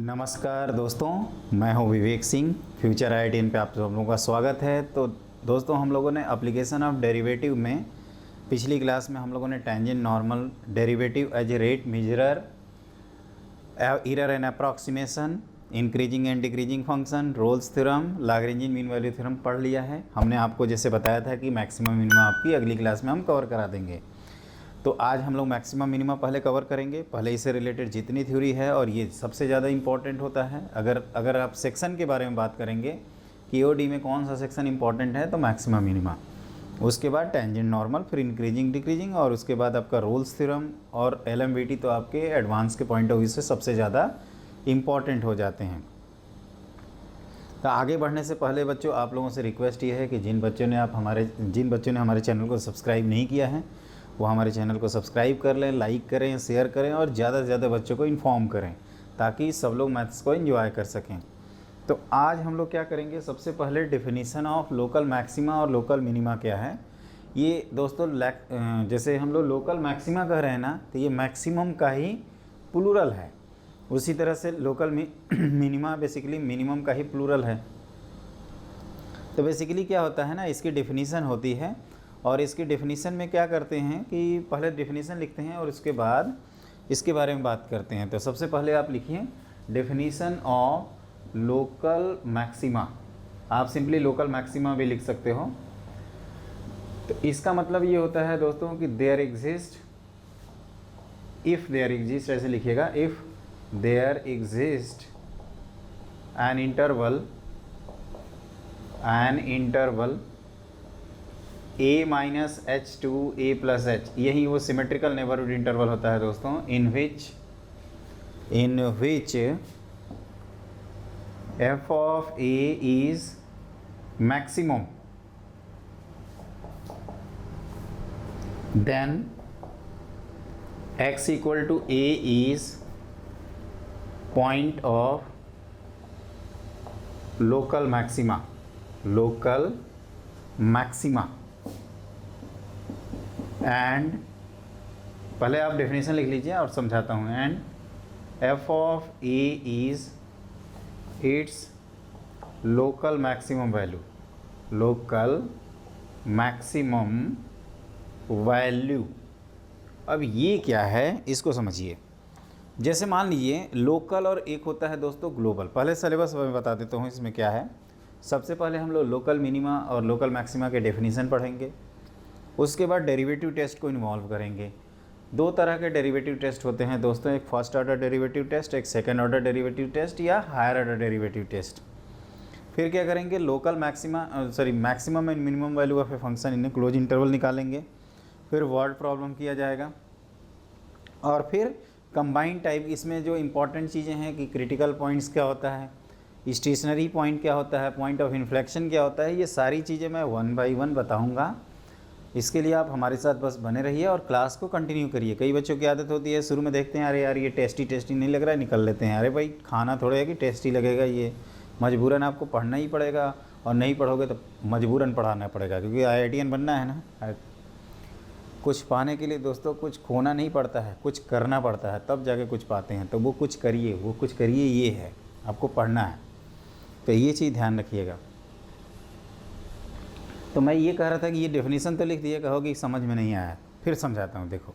नमस्कार दोस्तों, मैं हूं विवेक सिंह। फ्यूचर IITN पे आप सब लोगों का स्वागत है। तो दोस्तों, हम लोगों ने एप्लीकेशन ऑफ डेरिवेटिव में पिछली क्लास में हम लोगों ने tangent normal derivative as a rate measurer, error and approximation, increasing and decreasing function, Rolle's theorem, Lagrangian mean value theorem पढ़ लिया है। हमने आपको जैसे बताया था कि मैक्सिमम मिनिमम आपकी अगली क्लास में हम कवर करा देंगे। तो आज हम लोग मैक्सिमम मिनिमम पहले कवर करेंगे। पहले इससे रिलेटेड जितनी थ्योरी है, और ये सबसे ज़्यादा इंपॉर्टेंट होता है। अगर आप सेक्शन के बारे में बात करेंगे कि OD में कौन सा सेक्शन इंपॉर्टेंट है, तो मैक्सिमम मिनिमम, उसके बाद टेंजेंट नॉर्मल, फिर इंक्रीजिंग डिक्रीजिंग, और उसके बाद आपका रोल्स थ्योरम और LMVT। तो आपके एडवांस के पॉइंट ऑफ व्यू से सबसे ज़्यादा इम्पॉर्टेंट हो जाते हैं। तो आगे बढ़ने से पहले बच्चों, आप लोगों से रिक्वेस्ट ये है कि जिन बच्चों ने हमारे चैनल को सब्सक्राइब नहीं किया है, वो हमारे चैनल को सब्सक्राइब कर लें, लाइक करें, शेयर करें और ज़्यादा से ज़्यादा बच्चों को इन्फॉर्म करें, ताकि सब लोग मैथ्स को एंजॉय कर सकें। तो आज हम लोग क्या करेंगे, सबसे पहले डेफिनेशन ऑफ लोकल मैक्सिमा और लोकल मिनिमा क्या है। ये दोस्तों जैसे हम लोग लोकल मैक्सिमा कह रहे हैं ना, तो ये मैक्सिमम का ही प्लूरल है। उसी तरह से लोकल मिनिमा बेसिकली मिनिमम का ही प्लूरल है। तो बेसिकली क्या होता है ना, इसकी डेफिनेशन होती है, और इसकी डेफिनेशन में क्या करते हैं कि पहले डेफिनेशन लिखते हैं और उसके बाद इसके बारे में बात करते हैं। तो सबसे पहले आप लिखिए डेफिनेशन ऑफ लोकल मैक्सिमा। आप सिंपली लोकल मैक्सिमा भी लिख सकते हो। तो इसका मतलब ये होता है दोस्तों कि there exist, if there exist, ऐसे लिखिएगा, if there exist an interval a minus H to A plus H, यही वो सिमेट्रिकल नेबरहुड इंटरवल होता है दोस्तों, in which f of a is maximum, then x equal to a is point of local maxima. And पहले आप definition लिख लीजिए और समझाता हूँ। And f of a is its local maximum value. अब ये क्या है, इसको समझिए। जैसे मान लीजिए लोकल और एक होता है दोस्तों ग्लोबल। पहले सिलेबस में बता देता हूँ इसमें क्या है। सबसे पहले हम लोग लोकल मिनिमा और लोकल मैक्सिमा के डेफिनेशन पढ़ेंगे। उसके बाद डेरिवेटिव टेस्ट को इन्वॉल्व करेंगे। दो तरह के डेरिवेटिव टेस्ट होते हैं दोस्तों, एक फर्स्ट ऑर्डर डेरिवेटिव टेस्ट, एक सेकंड ऑर्डर डेरिवेटिव टेस्ट या हायर ऑर्डर डेरिवेटिव टेस्ट। फिर क्या करेंगे, maximum and minimum value of a function in close interval निकालेंगे। फिर वर्ड प्रॉब्लम किया जाएगा, और फिर कंबाइंड टाइप। इसमें जो इंपॉर्टेंट चीज़ें हैं कि क्रिटिकल पॉइंट्स क्या होता है, स्टेशनरी पॉइंट क्या होता है, पॉइंट ऑफ इन्फ्लेक्शन क्या होता है, ये सारी चीज़ें मैं 1 बाई 1 बताऊंगा। इसके लिए आप हमारे साथ बस बने रहिए और क्लास को कंटिन्यू करिए। कई बच्चों की आदत होती है, शुरू में देखते हैं अरे यार ये टेस्टी नहीं लग रहा है, निकल लेते हैं। अरे भाई, खाना थोड़ा है कि टेस्टी लगेगा, ये मजबूरन आपको पढ़ना ही पड़ेगा, और नहीं पढ़ोगे तो मजबूरन पढ़ाना पड़ेगा, क्योंकि IITN बनना है ना। कुछ पाने के लिए दोस्तों कुछ खोना नहीं पड़ता है, कुछ करना पड़ता है, तब जाके कुछ पाते हैं। तो वो कुछ करिए, ये है, आपको पढ़ना है। तो ये चीज़ ध्यान रखिएगा। तो मैं ये कह रहा था कि ये डेफिनेशन तो लिख दिए, कहोगे समझ में नहीं आया, फिर समझाता हूँ। देखो,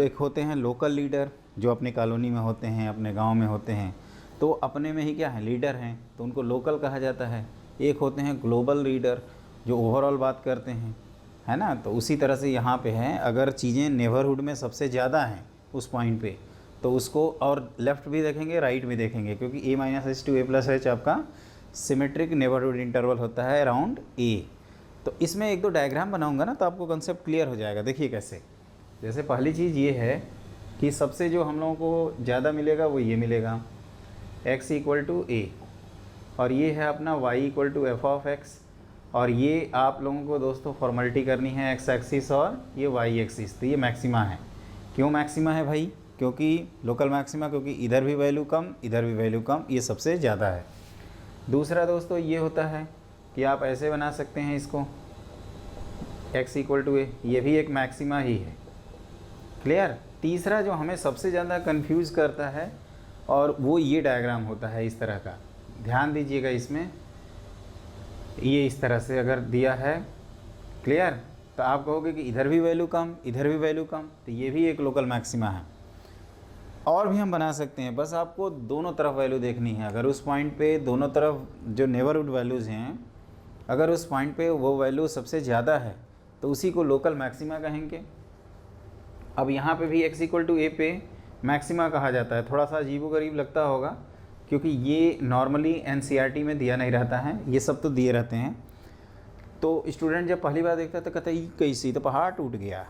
एक होते हैं लोकल लीडर, जो अपनी कॉलोनी में होते हैं, अपने गांव में होते हैं, तो अपने में ही क्या है, लीडर हैं, तो उनको लोकल कहा जाता है। एक होते हैं ग्लोबल लीडर, जो ओवरऑल बात करते हैं, है ना। तो उसी तरह से यहाँ पे है, अगर चीज़ें नेबरहुड में सबसे ज़्यादा हैं उस पॉइंट पे, तो उसको, और लेफ़्ट भी देखेंगे राइट भी देखेंगे, क्योंकि a minus H to A plus H आपका सिमेट्रिक नेबरहुड इंटरवल होता है अराउंड a। तो इसमें एक दो डायग्राम बनाऊंगा ना, तो आपको कंसेप्ट क्लियर हो जाएगा। देखिए कैसे। जैसे पहली चीज़ ये है कि सबसे जो हम लोगों को ज़्यादा मिलेगा वो ये मिलेगा, x इक्वल टू a, और ये है अपना y equal to F of x। और ये आप लोगों को दोस्तों फॉर्मेलिटी करनी है x एक्सिस और ये y एक्सिस। तो ये मैक्सिमा है। क्यों मैक्सिमा है भाई? क्योंकि लोकल मैक्सिमा, क्योंकि इधर भी वैल्यू कम, इधर भी वैल्यू कम, ये सबसे ज़्यादा है। दूसरा दोस्तों ये होता है कि आप ऐसे बना सकते हैं इसको, x इक्वल टू a, ये भी एक मैक्सिमा ही है। क्लियर। तीसरा जो हमें सबसे ज़्यादा कंफ्यूज करता है और वो ये डायग्राम होता है इस तरह का, ध्यान दीजिएगा इसमें। ये इस तरह से अगर दिया है, क्लियर, तो आप कहोगे कि इधर भी वैल्यू कम, इधर भी वैल्यू कम, तो ये भी एक लोकल मैक्सिमा है। और भी हम बना सकते हैं, बस आपको दोनों तरफ वैल्यू देखनी है। अगर उस पॉइंट पे दोनों तरफ जो नेबरहुड वैल्यूज़ हैं, अगर उस पॉइंट पे वो वैल्यू सबसे ज़्यादा है तो उसी को लोकल मैक्सिमा कहेंगे। अब यहाँ पे भी x इक्वल टू ए पे मैक्सिमा कहा जाता है। थोड़ा सा अजीबोगरीब लगता होगा क्योंकि ये नॉर्मली NCERT में दिया नहीं रहता है, ये सब तो दिए रहते हैं। तो स्टूडेंट जब पहली बार देखता है तो कहता है ये कैसी, तो पहाड़ टूट गया।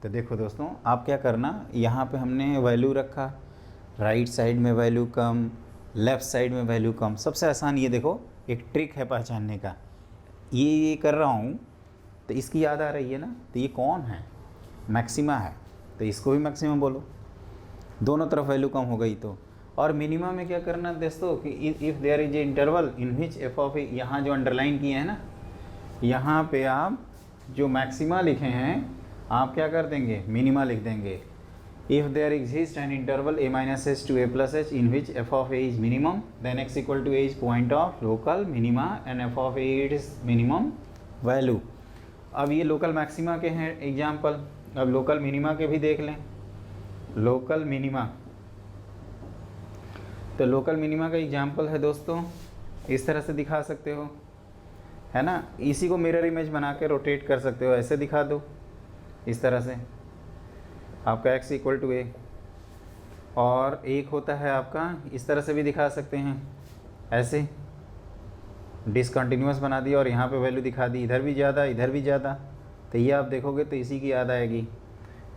तो देखो दोस्तों, आप क्या करना, यहाँ पे हमने वैल्यू रखा, राइट साइड में वैल्यू कम, लेफ़्ट साइड में वैल्यू कम। सबसे आसान ये देखो, एक ट्रिक है पहचानने का, ये कर रहा हूँ तो इसकी याद आ रही है ना, तो ये कौन है, मैक्सिमा है, तो इसको भी मैक्सिमा बोलो। दोनों तरफ वैल्यू कम हो गई तो। और मिनिमा में क्या करना दोस्तों कि if there is a interval in which F of a, यहाँ जो अंडरलाइन किए हैं ना, यहाँ पे आप जो मैक्सिमा लिखे हैं आप क्या कर देंगे, मिनिमा लिख देंगे। If there exist an interval a minus H to a plus H in which F of A is minimum, then x equal to a is point of local minima and F of A is minimum value. अब ये local maxima के हैं example. अब local minima के भी देख लें। Local minima, तो लोकल मिनिमा का एग्जाम्पल है दोस्तों, इस तरह से दिखा सकते हो, है ना। इसी को मिरर इमेज बना के रोटेट कर सकते हो, ऐसे दिखा दो इस तरह से, आपका x इक्वल टू a। और एक होता है आपका, इस तरह से भी दिखा सकते हैं, ऐसे डिसकंटिन्यूअस बना दिया और यहाँ पे वैल्यू दिखा दी, इधर भी ज़्यादा इधर भी ज़्यादा, तो ये आप देखोगे तो इसी की याद आएगी,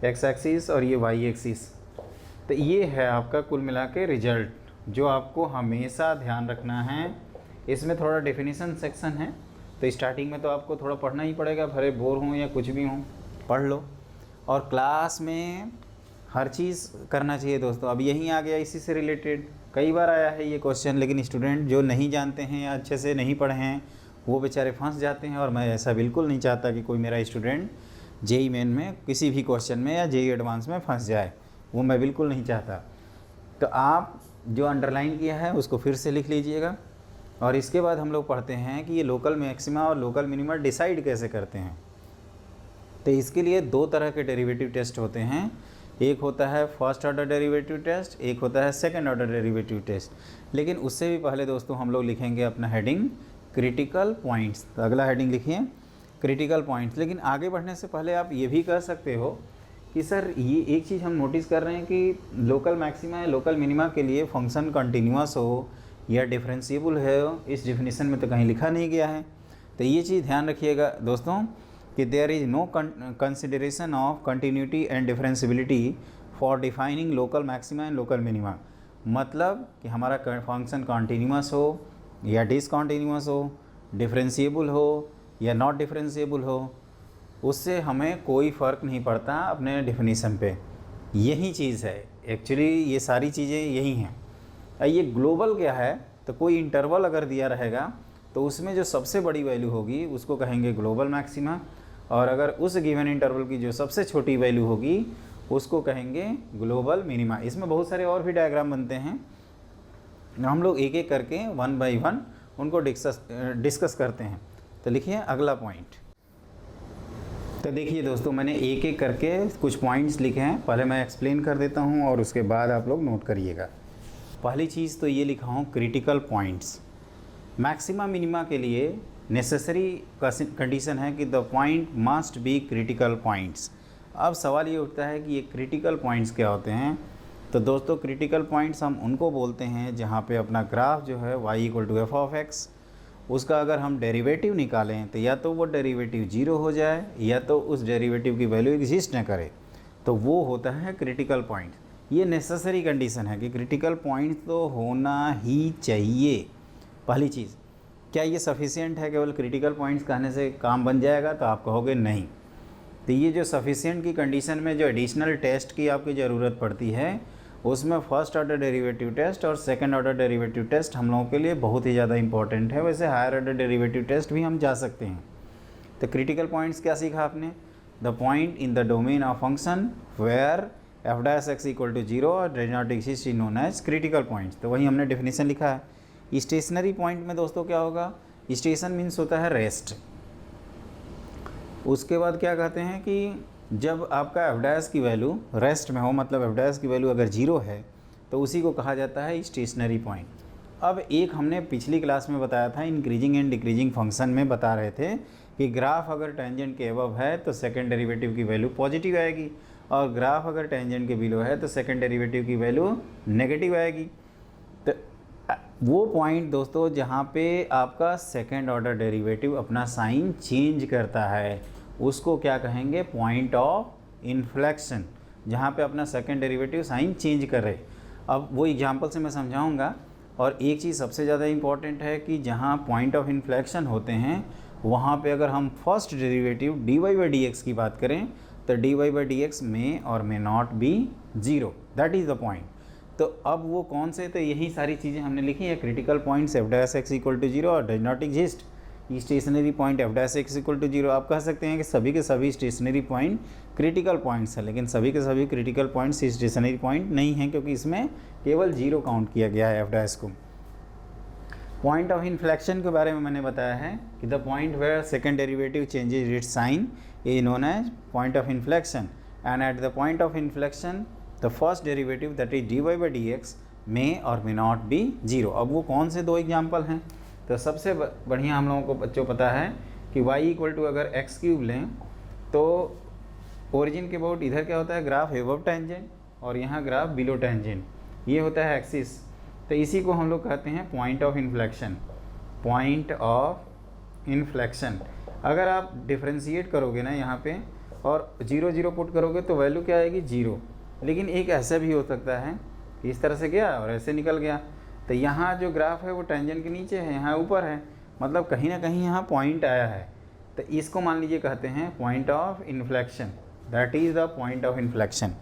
x एक्सिस और ये y एक्सिस। तो ये है आपका कुल मिला के रिजल्ट, जो आपको हमेशा ध्यान रखना है। इसमें थोड़ा डेफिनेशन सेक्शन है, तो स्टार्टिंग में तो आपको थोड़ा पढ़ना ही पड़ेगा, भले बोर हों या कुछ भी हों, पढ़ लो। और क्लास में हर चीज़ करना चाहिए दोस्तों। अब यहीं आ गया, इसी से रिलेटेड कई बार आया है ये क्वेश्चन, लेकिन स्टूडेंट जो नहीं जानते हैं या अच्छे से नहीं पढ़े हैं वो बेचारे फंस जाते हैं। और मैं ऐसा बिल्कुल नहीं चाहता कि कोई मेरा स्टूडेंट जेई मेन में किसी भी क्वेश्चन में या जेई एडवांस में फंस जाए, वो मैं बिल्कुल नहीं चाहता। तो आप जो अंडरलाइन किया है उसको फिर से लिख लीजिएगा। और इसके बाद हम लोग पढ़ते हैं कि ये लोकल मैक्सिमा और लोकल मिनिमा डिसाइड कैसे करते हैं। तो इसके लिए दो तरह के डेरिवेटिव टेस्ट होते हैं, एक होता है फर्स्ट ऑर्डर डेरिवेटिव टेस्ट, एक होता है सेकंड ऑर्डर डेरिवेटिव टेस्ट। लेकिन उससे भी पहले दोस्तों हम लोग लिखेंगे अपना हेडिंग क्रिटिकल पॉइंट्स। तो अगला हेडिंग लिखिए क्रिटिकल पॉइंट्स। लेकिन आगे बढ़ने से पहले आप ये भी कर सकते हो कि सर ये एक चीज़ हम नोटिस कर रहे हैं कि लोकल मैक्सिमा या लोकल मिनिमा के लिए फंक्शन कंटिन्यूअस हो या डिफरेंशिएबल है, इस डिफिनीशन में तो कहीं लिखा नहीं गया है। तो ये चीज़ ध्यान रखिएगा दोस्तों कि there is no consideration of continuity and differentiability for defining local maxima and local minima. मतलब कि हमारा फंक्शन कॉन्टीन्यूअस हो या डिसकॉन्टीन्यूअस हो, डिफरेंशिएबल हो या नॉट डिफरेंशिएबल हो, उससे हमें कोई फ़र्क नहीं पड़ता अपने डिफिनीशन पे। यही चीज़ है एक्चुअली, ये सारी चीज़ें यही हैं। ये ग्लोबल क्या है, तो कोई इंटरवल अगर दिया रहेगा तो उसमें जो सबसे बड़ी वैल्यू होगी उसको कहेंगे ग्लोबल मैक्सिमा, और अगर उस गिवन इंटरवल की जो सबसे छोटी वैल्यू होगी उसको कहेंगे ग्लोबल मिनिमा। इसमें बहुत सारे और भी डायग्राम बनते हैं, हम लोग एक एक करके वन बाय वन उनको डिस्कस करते हैं। तो लिखिए अगला पॉइंट। तो देखिए दोस्तों, मैंने एक एक करके कुछ पॉइंट्स लिखे हैं, पहले मैं एक्सप्लेन कर देता हूं और उसके बाद आप लोग नोट करिएगा। पहली चीज़ तो ये लिखा हूँ क्रिटिकल पॉइंट्स। मैक्सिमा मिनिमा के लिए नेसेसरी कंडीशन है कि the point must be critical points. अब सवाल ये उठता है कि ये क्रिटिकल पॉइंट्स क्या होते हैं। तो दोस्तों क्रिटिकल पॉइंट्स हम उनको बोलते हैं जहाँ पे अपना ग्राफ जो है y equal to F of X, उसका अगर हम डेरिवेटिव निकालें तो या तो वो डेरिवेटिव जीरो हो जाए या तो उस डेरिवेटिव की वैल्यू एग्जिस्ट न करे, तो वो होता है क्रिटिकल पॉइंट। ये नेसेसरी कंडीशन है कि क्रिटिकल पॉइंट तो होना ही चाहिए। पहली चीज़, क्या ये सफिशिएंट है केवल क्रिटिकल पॉइंट्स कहने से काम बन जाएगा, तो आप कहोगे नहीं। तो ये जो सफिशिएंट की कंडीशन में जो एडिशनल टेस्ट की आपकी ज़रूरत पड़ती है, उसमें फर्स्ट ऑर्डर डेरिवेटिव टेस्ट और सेकंड ऑर्डर डेरिवेटिव टेस्ट हम लोगों के लिए बहुत ही ज़्यादा इंपॉर्टेंट है। वैसे हायर ऑर्डर डेरिवेटिव टेस्ट भी हम जा सकते हैं। तो क्रिटिकल पॉइंट्स क्या सीखा आपने, the point in the domain of function where f dash x equal to zero और does not exist is known as critical points. तो वही हमने डेफिनेशन लिखा है। स्टेशनरी पॉइंट में दोस्तों क्या होगा, स्टेशन मीन्स होता है रेस्ट। उसके बाद क्या कहते हैं कि जब आपका एफ डैश की वैल्यू रेस्ट में हो, मतलब एफ डैश की वैल्यू अगर जीरो है तो उसी को कहा जाता है स्टेशनरी पॉइंट। अब एक हमने पिछली क्लास में बताया था, इंक्रीजिंग एंड डिक्रीजिंग फंक्शन में बता रहे थे कि ग्राफ अगर टेंजेंट के अबव है तो सेकंड डेरिवेटिव की वैल्यू पॉजिटिव आएगी, और ग्राफ अगर टेंजेंट के बिलो है तो सेकंड डेरिवेटिव की वैल्यू नेगेटिव आएगी। तो वो पॉइंट दोस्तों जहाँ पे आपका सेकंड ऑर्डर डेरिवेटिव अपना साइन चेंज करता है उसको क्या कहेंगे, पॉइंट ऑफ इन्फ्लेक्शन, जहाँ पे अपना सेकंड डेरिवेटिव साइन चेंज करे। अब वो एग्जांपल से मैं समझाऊंगा। और एक चीज़ सबसे ज़्यादा इम्पॉर्टेंट है कि जहाँ पॉइंट ऑफ इन्फ्लेक्शन होते हैं वहाँ पे अगर हम first derivative D Y by D X की बात करें तो D Y by D X में और may not be zero, that is the point. तो अब वो कौन से, तो यही सारी चीज़ें हमने लिखी है। Critical points f dash x equal to zero और does not exist stationary point f dash x equal to zero. आप कह सकते हैं कि सभी के सभी स्टेशनरी पॉइंट क्रिटिकल पॉइंट्स हैं, लेकिन सभी के सभी क्रिटिकल पॉइंट्स स्टेशनरी पॉइंट नहीं हैं, क्योंकि इसमें केवल जीरो काउंट किया गया है एफ डैश को। पॉइंट ऑफ इन्फ्लेक्शन के बारे में मैंने बताया है कि the point where second derivative changes its sign is known as point of inflection, and at the point of inflection the first derivative that is d Y by D x may और may not be zero. अब वो कौन से दो example हैं, तो सबसे बढ़िया हम लोगों को बच्चों पता है कि y इक्वल टू अगर एक्स क्यूब लें तो ओरिजिन के अबाउट इधर क्या होता है, ग्राफ एबव टेंजेंट और यहाँ ग्राफ बिलो टेंजेंट, ये होता है एक्सिस। तो इसी को हम लोग कहते हैं point of inflection. Point of inflection अगर आप डिफ्रेंशिएट करोगे ना यहाँ पे और जीरो जीरो पुट करोगे तो वैल्यू क्या आएगी, जीरो। लेकिन एक ऐसा भी हो सकता है कि इस तरह से गया और ऐसे निकल गया, तो यहाँ जो ग्राफ है वो टेंजेंट के नीचे है, यहाँ ऊपर है, मतलब कहीं ना कहीं यहाँ पॉइंट आया है। तो इसको मान लीजिए कहते हैं point of inflection, that is the point of inflection.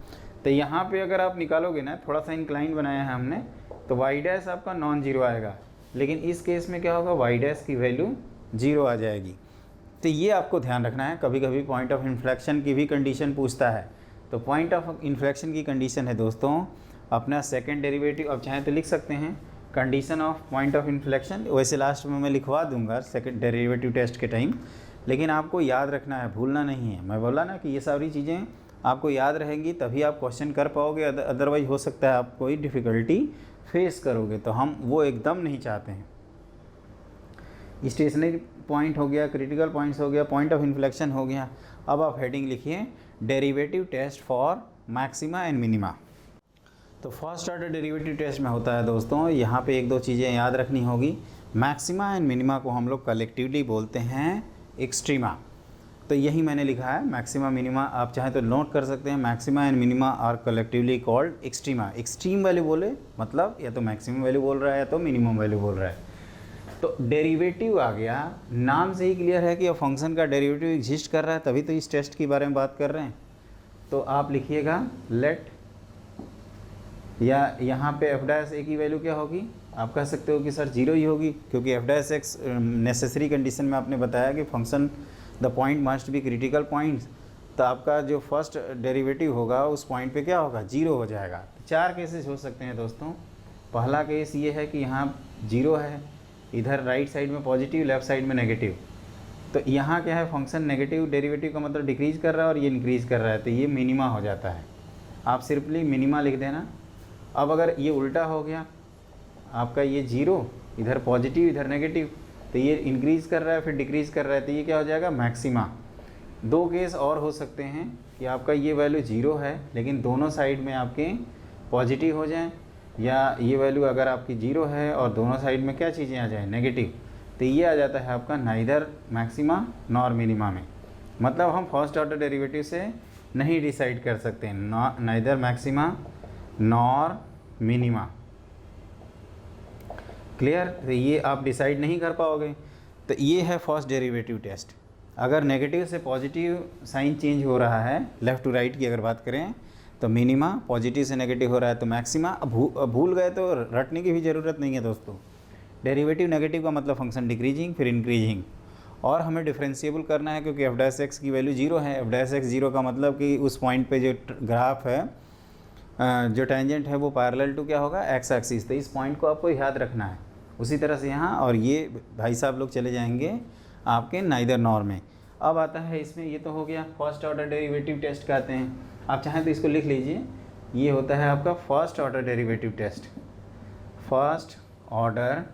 तो यहाँ पे अगर आप निकालोगे ना, थोड़ा सा इंक्लाइन बनाया है हमने, तो वाई डैश आपका नॉन जीरो आएगा, लेकिन इस केस में क्या होगा, वाई डैश की वैल्यू जीरो आ जाएगी। तो ये आपको ध्यान रखना है, कभी कभी पॉइंट ऑफ इन्फ्लेक्शन की भी कंडीशन पूछता है। तो पॉइंट ऑफ इन्फ्लेक्शन की कंडीशन है दोस्तों अपना सेकेंड डेरिवेटिव, अब चाहें तो लिख सकते हैं condition of point of inflection, वैसे लास्ट में मैं लिखवा दूंगा सेकंड डेरिवेटिव टेस्ट के टाइम, लेकिन आपको याद रखना है, भूलना नहीं है। मैं बोला ना कि ये सारी चीज़ें आपको याद रहेंगी तभी आप क्वेश्चन कर पाओगे, अदरवाइज हो सकता है आप कोई डिफ़िकल्टी फेस करोगे, तो हम वो एकदम नहीं चाहते हैं। स्टेशनरी पॉइंट हो गया, क्रिटिकल पॉइंट्स हो गया, पॉइंट ऑफ इन्फ्लेक्शन हो गया। अब आप हेडिंग लिखिए derivative test for maxima and minima. तो फर्स्ट ऑर्डर डेरिवेटिव टेस्ट में होता है दोस्तों, यहाँ पे एक दो चीज़ें याद रखनी होगी। मैक्सिमा एंड मिनिमा को हम लोग कलेक्टिवली बोलते हैं एक्सट्रीमा। तो यही मैंने लिखा है, मैक्सिमा मिनिमा, आप चाहें तो नोट कर सकते हैं। Maxima and minima are collectively called extrema. Extreme value बोले मतलब या तो मैक्सिमम वैल्यू बोल रहा है या तो मिनिमम वैल्यू बोल रहा है। तो डेरिवेटिव आ गया, नाम से ही क्लियर है कि अब फंक्शन का डेरिवेटिव एग्जिस्ट कर रहा है, तभी तो इस टेस्ट के बारे में बात कर रहे हैं। तो आप लिखिएगा लेट, या यहाँ पे एफ डैश ए की वैल्यू क्या होगी, आप कह सकते हो कि सर जीरो ही होगी, क्योंकि F dash x necessary condition में आपने बताया कि function the point must be critical points. तो आपका जो फर्स्ट डेरिवेटिव होगा उस पॉइंट पे क्या होगा, जीरो हो जाएगा। तो चार केसेस हो सकते हैं दोस्तों। पहला केस ये है कि यहाँ जीरो है, इधर राइट साइड में पॉजिटिव, लेफ्ट साइड में नेगेटिव। तो यहाँ क्या है, फंक्शन नेगेटिव डेरिवेटिव का मतलब डिक्रीज़ कर रहा है और ये इंक्रीज़ कर रहा है, तो ये मिनिमा हो जाता है। आप सिर्फली मिनिमा लिख देना। अब अगर ये उल्टा हो गया, आपका ये जीरो, इधर पॉजिटिव इधर नेगेटिव, तो ये इंक्रीज़ कर रहा है फिर डिक्रीज़ कर रहा है, तो ये क्या हो जाएगा, मैक्सिमा। दो केस और हो सकते हैं कि आपका ये वैल्यू जीरो है लेकिन दोनों साइड में आपके पॉजिटिव हो जाएं, या ये वैल्यू अगर आपकी जीरो है और दोनों साइड में क्या चीज़ें आ जाएं, नेगेटिव, तो ये आ जाता है आपका नाइदर मैक्सिमा नॉर मिनिमा में। मतलब हम फर्स्ट ऑर्डर डेरिवेटिव से नहीं डिसाइड कर सकते हैं, neither maxima nor minima. Clear? तो ये आप डिसाइड नहीं कर पाओगे। तो ये है फर्स्ट डेरिवेटिव टेस्ट। अगर नेगेटिव से पॉजिटिव साइन चेंज हो रहा है, लेफ़्ट टू राइट की अगर बात करें तो मिनिमा, पॉजिटिव से नेगेटिव हो रहा है तो मैक्सिमा। भूल गए तो रटने की भी ज़रूरत नहीं है दोस्तों। डेरिवेटिव नेगेटिव का मतलब फंक्शन डिक्रीजिंग फिर इंक्रीजिंग, और हमें डिफरेंशिएबल करना है क्योंकि एफ डैश एक्स की वैल्यू जीरो है। एफ डैश एक्स जीरो का मतलब कि उस पॉइंट पे जो ग्राफ है जो टेंजेंट है वो पैरेलल टू क्या होगा, एक्स एक्सिस। तो इस पॉइंट को आपको याद रखना है। उसी तरह से यहाँ, और ये भाई साहब लोग चले जाएंगे आपके नाइदर नॉर में। अब आता है इसमें, ये तो हो गया फर्स्ट ऑर्डर डेरिवेटिव टेस्ट कहते हैं। आप चाहें तो इसको लिख लीजिए, ये होता है आपका first order derivative test. First order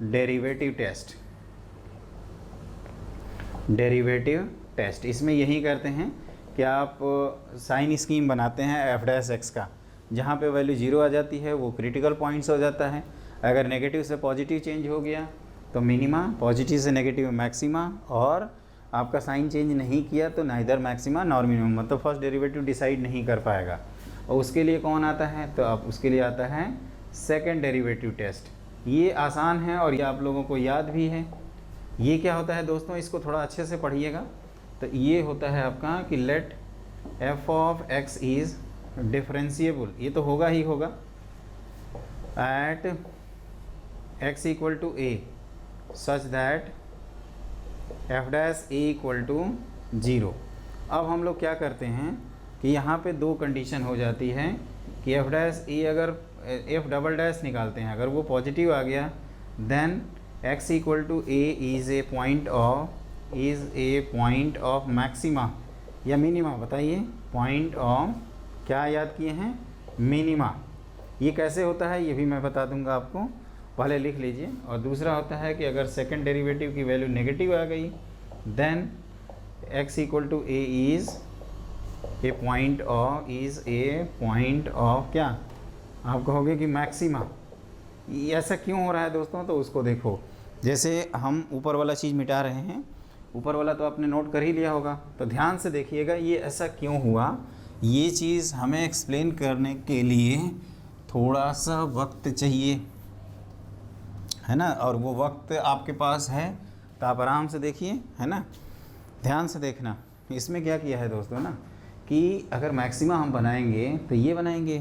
derivative test, derivative test इसमें यही करते हैं कि आप साइन स्कीम बनाते हैं एफ डैश एक्स का। जहाँ पे वैल्यू 0 आ जाती है वो क्रिटिकल पॉइंट्स हो जाता है। अगर नेगेटिव से पॉजिटिव चेंज हो गया तो मिनिमा, पॉजिटिव से नेगेटिव मैक्सिमा, और आपका साइन चेंज नहीं किया तो नाइदर मैक्सिमा नॉर मिनिमम, मतलब फर्स्ट डेरिवेटिव डिसाइड नहीं कर पाएगा। और उसके लिए कौन आता है, तो आप उसके लिए आता है सेकंड डेरिवेटिव टेस्ट। ये आसान है और ये आप लोगों को याद भी है। ये क्या होता है दोस्तों, इसको थोड़ा अच्छे से पढ़िएगा। तो ये होता है आपका कि let f of x is differentiable, ये तो होगा ही होगा, at x equal to a such that f dash a equal to 0। अब हम लोग क्या करते हैं कि यहाँ पे दो कंडीशन हो जाती है कि एफ डैश ए, अगर एफ डबल डैश निकालते हैं, अगर वो पॉजिटिव आ गया then x equal to a is a point of maxima या मिनिमा। बताइए, पॉइंट ऑफ क्या याद किए हैं, मिनिमा। ये कैसे होता है ये भी मैं बता दूंगा आपको, पहले लिख लीजिए। और दूसरा होता है कि अगर सेकंड डेरिवेटिव की वैल्यू नेगेटिव आ गई then x equal to a is a point of क्या, आप कहोगे कि मैक्सिमा। ऐसा क्यों हो रहा है दोस्तों, तो उसको देखो। जैसे हम ऊपर वाला चीज़ मिटा रहे हैं, ऊपर वाला तो आपने नोट कर ही लिया होगा, तो ध्यान से देखिएगा ये ऐसा क्यों हुआ। ये चीज़ हमें एक्सप्लेन करने के लिए थोड़ा सा वक्त चाहिए, है ना, और वो वक्त आपके पास है तो आप आराम से देखिए, है ना, ध्यान से देखना। इसमें क्या किया है दोस्तों ना, कि अगर मैक्सिमा हम बनाएंगे तो ये बनाएंगे,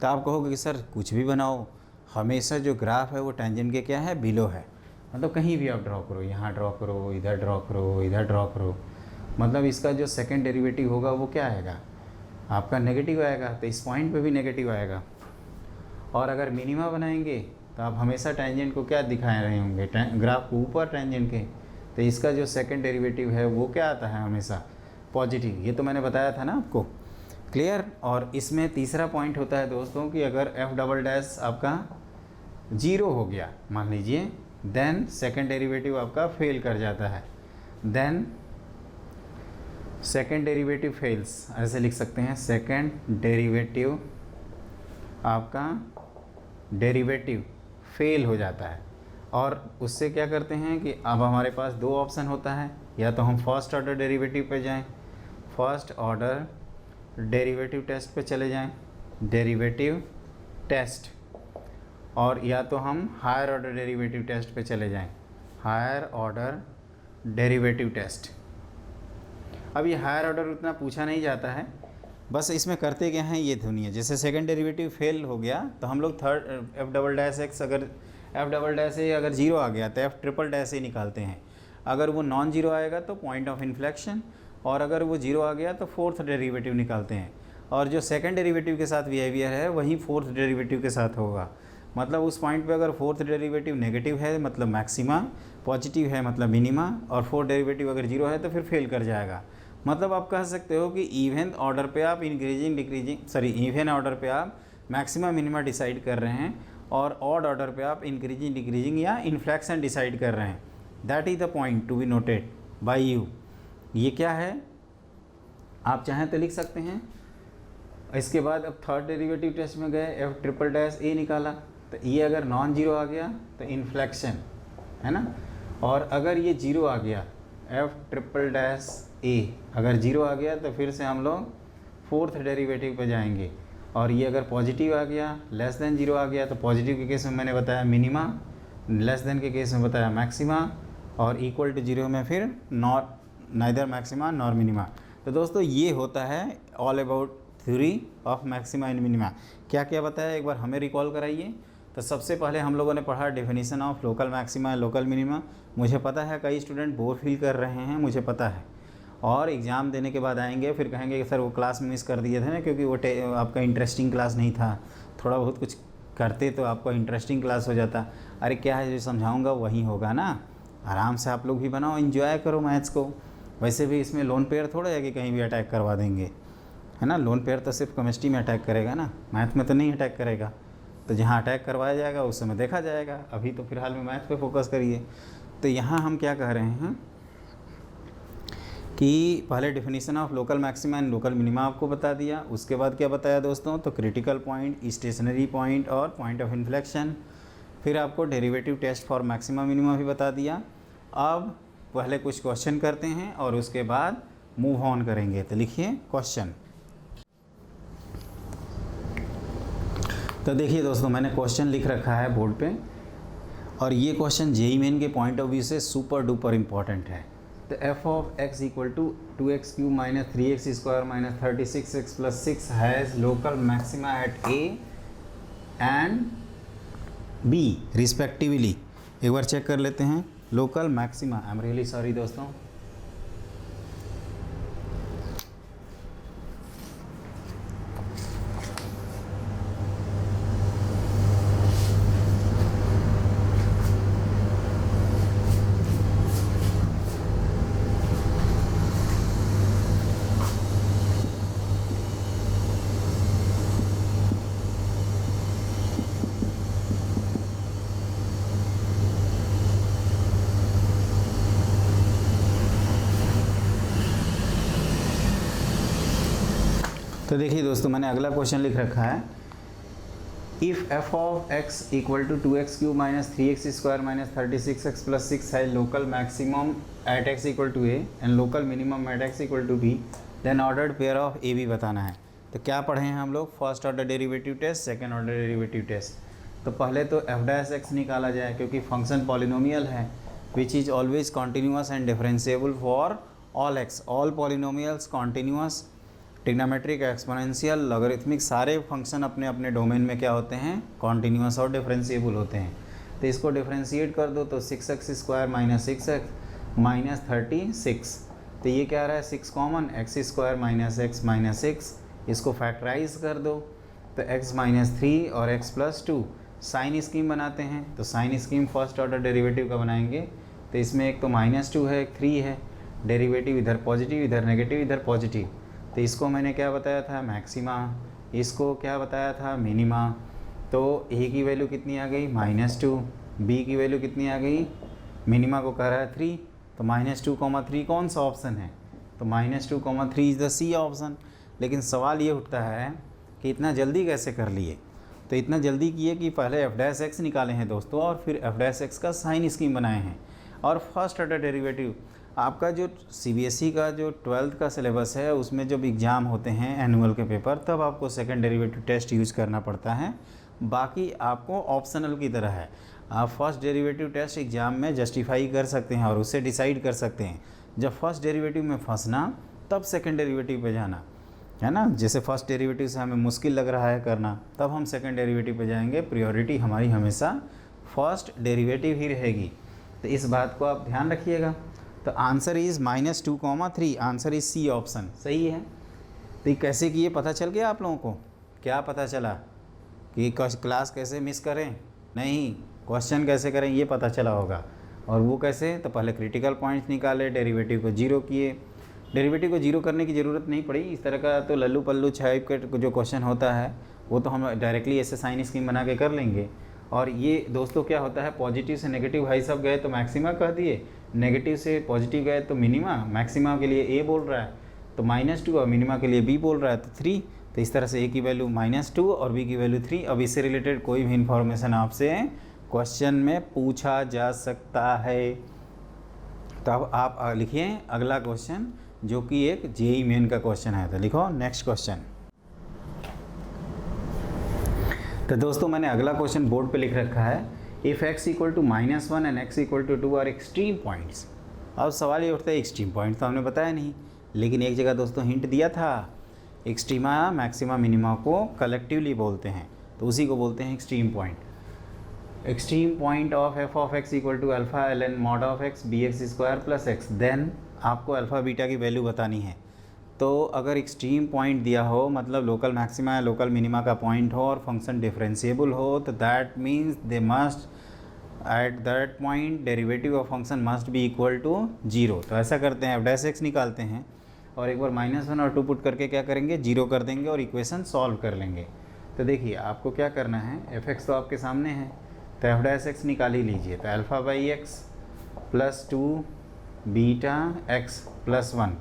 तो आप कहोगे कि सर कुछ भी बनाओ, हमेशा जो ग्राफ है वो टेंजेंट के क्या है, बिलो है। मतलब कहीं भी आप ड्रॉ करो, यहाँ ड्रॉ करो, इधर ड्रॉ करो, इधर ड्रॉ करो, मतलब इसका जो सेकंड डेरिवेटिव होगा वो क्या आएगा, आपका नेगेटिव आएगा। तो इस पॉइंट पे भी नेगेटिव आएगा। और अगर मिनिमा बनाएंगे तो आप हमेशा टेंजेंट को क्या दिखा रहे होंगे, ग्राफ को ऊपर टेंजेंट के, तो इसका जो सेकंड डेरिवेटिव है वो क्या आता है, हमेशा पॉजिटिव। ये तो मैंने बताया था ना आपको, क्लियर। और इसमें तीसरा पॉइंट होता है दोस्तों कि अगर एफ डबल डैश आपका 0 हो गया मान लीजिए, देन सेकंड डेरिवेटिव आपका फेल कर जाता है, देन सेकंड डेरिवेटिव फेल्स, ऐसे लिख सकते हैं, सेकंड डेरिवेटिव आपका डेरिवेटिव फेल हो जाता है। और उससे क्या करते हैं कि अब हमारे पास दो ऑप्शन होता है, या तो हम फर्स्ट ऑर्डर डेरिवेटिव पे जाएं, फर्स्ट ऑर्डर डेरिवेटिव टेस्ट पे चले जाएं, डेरिवेटिव टेस्ट, और या तो हम हायर ऑर्डर डेरिवेटिव टेस्ट पे चले जाएं, हायर ऑर्डर डेरिवेटिव टेस्ट। अब ये हायर ऑर्डर उतना पूछा नहीं जाता है, बस इसमें करते क्या हैं ये धुनिया। जैसे सेकंड डेरिवेटिव फेल हो गया तो हम लोग third F double dash x, अगर एफ डबल डैश ए अगर 0 आ गया तो एफ ट्रिपल डैश ए निकालते हैं। अगर वो नॉन जीरो आएगा तो पॉइंट ऑफ इन्फ्लेक्शन, और अगर वो 0 आ गया तो फोर्थ डेरिवेटिव निकालते हैं। और जो सेकंड डेरिवेटिव के साथ बिहेवियर है वही फोर्थ डेरिवेटिव के साथ होगा। मतलब उस पॉइंट पे अगर फोर्थ डेरिवेटिव नेगेटिव है मतलब मैक्सिमा, पॉजिटिव है मतलब मिनिमा, और फोर्थ डेरिवेटिव अगर 0 है तो फिर फेल कर जाएगा। मतलब आप कह सकते हो कि इवन ऑर्डर पे आप इवन ऑर्डर पे आप मैक्सिमा मिनिमा डिसाइड कर रहे हैं, और ऑड ऑर्डर पे आप इंक्रीजिंग डिक्रीजिंग या इन्फ्लेक्शन डिसाइड कर रहे हैं। That is the point to be noted bye you. ये क्या है, आप चाहें तो लिख सकते हैं। इसके बाद अब थर्ड डेरिवेटिव टेस्ट में गए, एफ ट्रिपल डैश ए निकाला, तो ये अगर नॉन जीरो आ गया तो इन्फ्लेक्शन, है ना। और अगर ये 0 आ गया, एफ ट्रिपल डैश ए अगर 0 आ गया तो फिर से हम लोग फोर्थ डेरिवेटिव पे जाएंगे। और ये अगर पॉजिटिव आ गया, लेस देन 0 आ गया, तो पॉजिटिव के केस में मैंने बताया मिनिमा, लेस देन के केस में बताया मैक्सिमा, और इक्वल टू 0 में फिर नाइदर मैक्सिमा नॉर मिनिमा। तो दोस्तों ये होता है all about theory of maxima and minima. क्या क्या बताया एक बार हमें रिकॉल कराइए। तो सबसे पहले हम लोगों ने पढ़ा definition of local maxima and local minima. मुझे पता है कई स्टूडेंट बोर फील कर रहे हैं, मुझे पता है, और एग्ज़ाम देने के बाद आएंगे फिर कहेंगे कि सर वो क्लास में मिस कर दिए थे ना, क्योंकि वो आपका इंटरेस्टिंग क्लास नहीं था, थोड़ा बहुत कुछ करते तो आपका इंटरेस्टिंग क्लास हो जाता। अरे क्या है, जो समझाऊंगा वही होगा ना, आराम से आप लोग भी बनाओ, एंजॉय करो मैथ्स को। वैसे भी इसमें लोन पेयर थोड़ा है कि कहीं भी अटैक करवा देंगे, है ना। लोन पेयर तो सिर्फ केमिस्ट्री में अटैक करेगा ना, मैथ में तो नहीं अटैक करेगा। तो जहाँ अटैक करवाया जाएगा उस समय देखा जाएगा, अभी तो फिलहाल में मैथ पे फोकस करिए। तो यहाँ हम क्या कह रहे हैं कि पहले definition of local maxima and local minima आपको बता दिया, उसके बाद क्या बताया दोस्तों, तो क्रिटिकल पॉइंट, स्टेशनरी पॉइंट और पॉइंट ऑफ इन्फ्लेक्शन। फिर आपको derivative test for maxima minima भी बता दिया। अब पहले कुछ क्वेश्चन करते हैं और उसके बाद मूव ऑन करेंगे। तो लिखिए क्वेश्चन। तो देखिए दोस्तों, मैंने क्वेश्चन लिख रखा है बोर्ड पे, और ये क्वेश्चन जेईई मेन के पॉइंट ऑफ व्यू से सुपर डुपर इम्पॉर्टेंट है। तो f of x equal to 2x³ minus 3x² minus 36x plus 6 has local maxima at a and b respectively. एक बार चेक कर लेते हैं local maxima. I am really sorry दोस्तों, तो देखिए दोस्तों, मैंने अगला क्वेश्चन लिख रखा है, if f of x equal to 2x³ minus 3x² minus 36x plus 6 है local maximum at x equal to a and local minimum at x equal to b, then ordered pair of a b बताना है। तो क्या पढ़े हैं हम लोग, first order derivative test, second order derivative test. तो पहले तो f' निकाला जाए, क्योंकि फंक्शन पॉलिनोमियल है which is always continuous and differentiable for all x, all polynomials continuous, trigonometric, exponential, logarithmic, सारे फंक्शन अपने अपने डोमेन में क्या होते हैं, कॉन्टीन्यूअस और डिफरेंशिएबल होते हैं। तो इसको डिफरेंशिएट कर दो तो 6x² माइनस 6x माइनस 36। तो ये क्या आ रहा है, 6 common, x² minus x minus 6, इसको फैक्टराइज कर दो तो x माइनस 3 और x प्लस 2। साइन स्कीम बनाते हैं, तो sign scheme first order derivative का बनाएंगे। तो इसमें एक तो -2 है, एक 3 है, डेरिवेटिव इधर पॉजिटिव, इधर नेगेटिव, इधर पॉजिटिव। तो इसको मैंने क्या बताया था, मैक्सिमा, इसको क्या बताया था, मिनिमा। तो ए की वैल्यू कितनी आ गई, -2, बी की वैल्यू कितनी आ गई, मिनिमा को कह रहा है 3, तो -2, 3 कौन सा ऑप्शन है, तो -2, 3 इज़ द सी ऑप्शन। लेकिन सवाल ये उठता है कि इतना जल्दी कैसे कर लिए। तो इतना जल्दी किए कि पहले f' निकाले हैं दोस्तों, और फिर f' का साइन स्कीम बनाए हैं। और फर्स्ट ऑर्डर डेरिवेटिव आपका जो CBSE का जो 12th का सिलेबस है, उसमें जब एग्ज़ाम होते हैं एनुअल के पेपर, तब आपको सेकंड डेरिवेटिव टेस्ट यूज़ करना पड़ता है। बाकी आपको ऑप्शनल की तरह है, आप फर्स्ट डेरिवेटिव टेस्ट एग्ज़ाम में जस्टिफाई कर सकते हैं और उससे डिसाइड कर सकते हैं। जब फर्स्ट डेरिवेटिव में फंसना तब सेकंड डेरिवेटिव पे जाना, है ना। जैसे फर्स्ट डेरिवेटिव से हमें मुश्किल लग रहा है करना, तब हम सेकंड डेरिवेटिव पे जाएंगे। प्रायोरिटी हमारी हमेशा फर्स्ट डेरिवेटिव ही रहेगी, तो इस बात को आप ध्यान रखिएगा। तो answer is -2, 3, answer is C option, सही है। तो ये कैसे किए पता चल गया आप लोगों को, क्या पता चला कि क्लास कैसे मिस करें, नहीं क्वेश्चन कैसे करें ये पता चला होगा। और वो कैसे, तो पहले क्रिटिकल पॉइंट्स निकाले, डेरिवेटिव को जीरो किए। डेरिवेटिव को जीरो करने की ज़रूरत नहीं पड़ी, इस तरह का तो लल्लू पल्लू टाइप का जो क्वेश्चन होता है वो तो हम डायरेक्टली ऐसे साइन स्कीम बना के कर लेंगे। और ये दोस्तों क्या होता है, पॉजिटिव से नेगेटिव भाई सब गए तो मैक्सिमा कह दिए, नेगेटिव से पॉजिटिव गए तो मिनिमा। मैक्सिमा के लिए ए बोल रहा है तो -2, और मिनिमा के लिए बी बोल रहा है तो 3। तो इस तरह से ए की वैल्यू -2 और बी की वैल्यू 3। अब इससे रिलेटेड कोई भी इन्फॉर्मेशन आपसे क्वेश्चन में पूछा जा सकता है। तो अब आप लिखिए अगला क्वेश्चन, जो कि एक जेईई मेन का क्वेश्चन है। तो लिखो नेक्स्ट क्वेश्चन। तो दोस्तों मैंने अगला क्वेश्चन बोर्ड पे लिख रखा है, if x equal to -1 and x equal to 2 are extreme points. अब सवाल ये उठता है, एक्सट्रीम पॉइंट तो हमने बताया नहीं, लेकिन एक जगह दोस्तों हिंट दिया था, एक्सट्रीमा मैक्सिमा मिनिमा को कलेक्टिवली बोलते हैं, तो उसी को बोलते हैं extreme point. Extreme point of f of x equal to alpha ln mod of x bx² plus x, then आपको अल्फ़ा बीटा की वैल्यू बतानी है। तो अगर एक्सट्रीम पॉइंट दिया हो, मतलब लोकल मैक्सिमा या लोकल मिनिमा का पॉइंट हो और फंक्शन डिफरेंशिएबल हो, तो that means they must at that point derivative of function must be equal to 0। तो ऐसा करते हैं, f' निकालते हैं और एक बार -1 और 2 पुट करके क्या करेंगे, 0 कर देंगे और इक्वेशन सॉल्व कर लेंगे। तो देखिए आपको क्या करना है, fx तो आपके सामने है, तो f' निकाल ही लीजिए। तो alpha by x plus 2 beta x plus 1।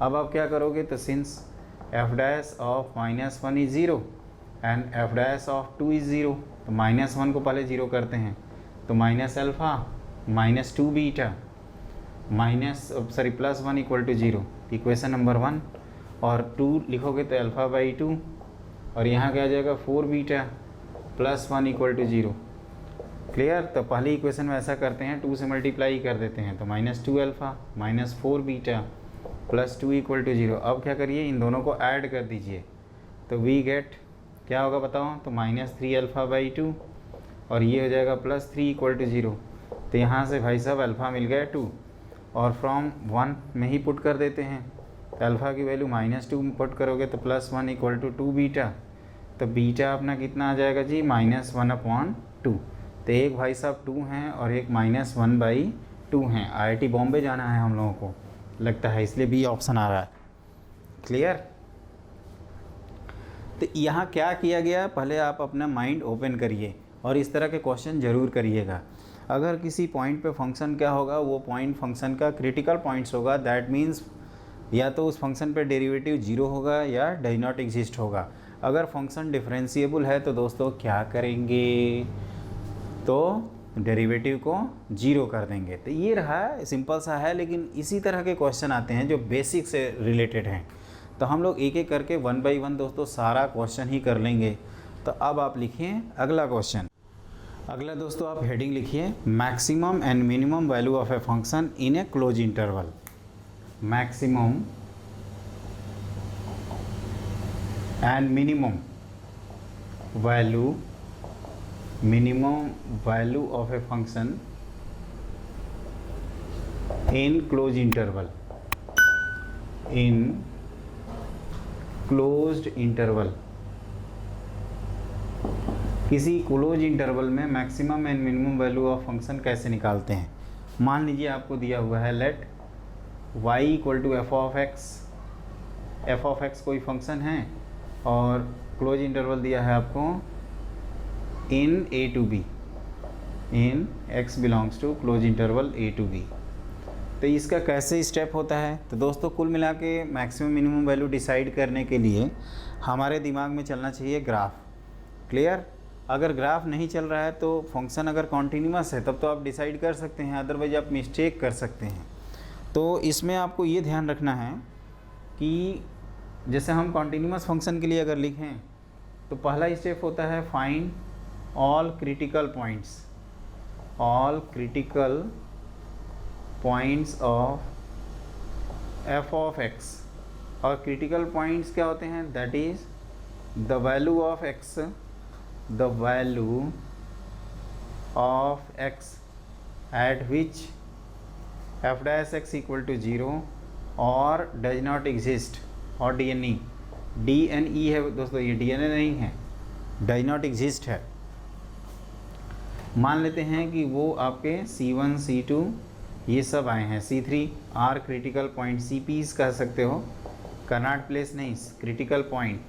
अब आप क्या करोगे, तो since f' of -1 is 0 and f' of 2 is 0, तो -1 को पहले 0 करते हैं, तो minus alpha minus 2 beta plus 1 equal to 0, equation number 1। और 2 लिखोगे तो अल्फ़ा बाई 2 और यहाँ क्या आ जाएगा 4 beta plus 1 equal to 0। Clear. तो पहली इक्वेशन में ऐसा करते हैं, 2 से मल्टीप्लाई कर देते हैं, तो -2 alpha minus 4 beta plus 2 equal to 0। अब क्या करिए, इन दोनों को ऐड कर दीजिए, तो वी गेट क्या होगा बताओ, तो -3 अल्फ़ा बाई 2 और ये हो जाएगा +3 इक्वल टू 0। तो यहाँ से भाई साहब अल्फ़ा मिल गया 2 और फ्रॉम 1 में ही पुट कर देते हैं, तो अल्फ़ा की वैल्यू -2 पुट करोगे तो +1 इक्वल टू 2 बीटा, तो बीटा अपना कितना आ जाएगा जी, -1/2। तो एक भाई साहब 2 हैं और एक -1/2 हैं। IIT बॉम्बे जाना है हम लोगों को लगता है, इसलिए बी ऑप्शन आ रहा है। क्लियर। तो यहाँ क्या किया गया, पहले आप अपना माइंड ओपन करिए और इस तरह के क्वेश्चन ज़रूर करिएगा। अगर किसी पॉइंट पे फंक्शन क्या होगा, वो पॉइंट फंक्शन का क्रिटिकल पॉइंट्स होगा, दैट मीन्स या तो उस फंक्शन पे डेरिवेटिव 0 होगा या डज नॉट एग्जिस्ट होगा। अगर फंक्शन डिफरेंशिएबल है तो दोस्तों क्या करेंगे, तो डेरिवेटिव को 0 कर देंगे। तो ये रहा, सिंपल सा है, लेकिन इसी तरह के क्वेश्चन आते हैं जो बेसिक से रिलेटेड हैं। तो हम लोग एक एक करके 1 बाई 1 दोस्तों सारा क्वेश्चन ही कर लेंगे। तो अब आप लिखिए अगला क्वेश्चन। अगला दोस्तों आप हेडिंग लिखिए, maximum and minimum value of a function in a close interval. Maximum and minimum value of a function in close interval, in closed interval. किसी क्लोज इंटरवल में maximum and minimum value of function कैसे निकालते हैं। मान लीजिए आपको दिया हुआ है, let y equal to F of x कोई फंक्शन है और क्लोज इंटरवल दिया है आपको in a to b, in x belongs to close interval a to b। तो इसका कैसे स्टेप होता है, तो दोस्तों कुल मिला के मैक्सिमम मिनिमम वैल्यू डिसाइड करने के लिए हमारे दिमाग में चलना चाहिए ग्राफ। क्लियर। अगर ग्राफ नहीं चल रहा है तो फंक्शन अगर कॉन्टीन्यूअस है तब तो आप डिसाइड कर सकते हैं, अदरवाइज आप मिस्टेक कर सकते हैं। तो इसमें आपको ये ध्यान रखना है कि जैसे हम कॉन्टीन्यूअस फंक्शन के लिए अगर लिखें तो पहला स्टेप होता है find all critical points, all critical points of f of x. और क्रिटिकल पॉइंट्स क्या होते हैं, that is the value of x, the value of x at which f dash x equal to 0 और does not exist और DNE है दोस्तों, ये DNA नहीं है, does not exist है। मान लेते हैं कि वो आपके C1 C2 ये सब आए हैं, C3 are critical point, CPs कह सकते हो, कर्नाट प्लेस नहीं, क्रिटिकल पॉइंट।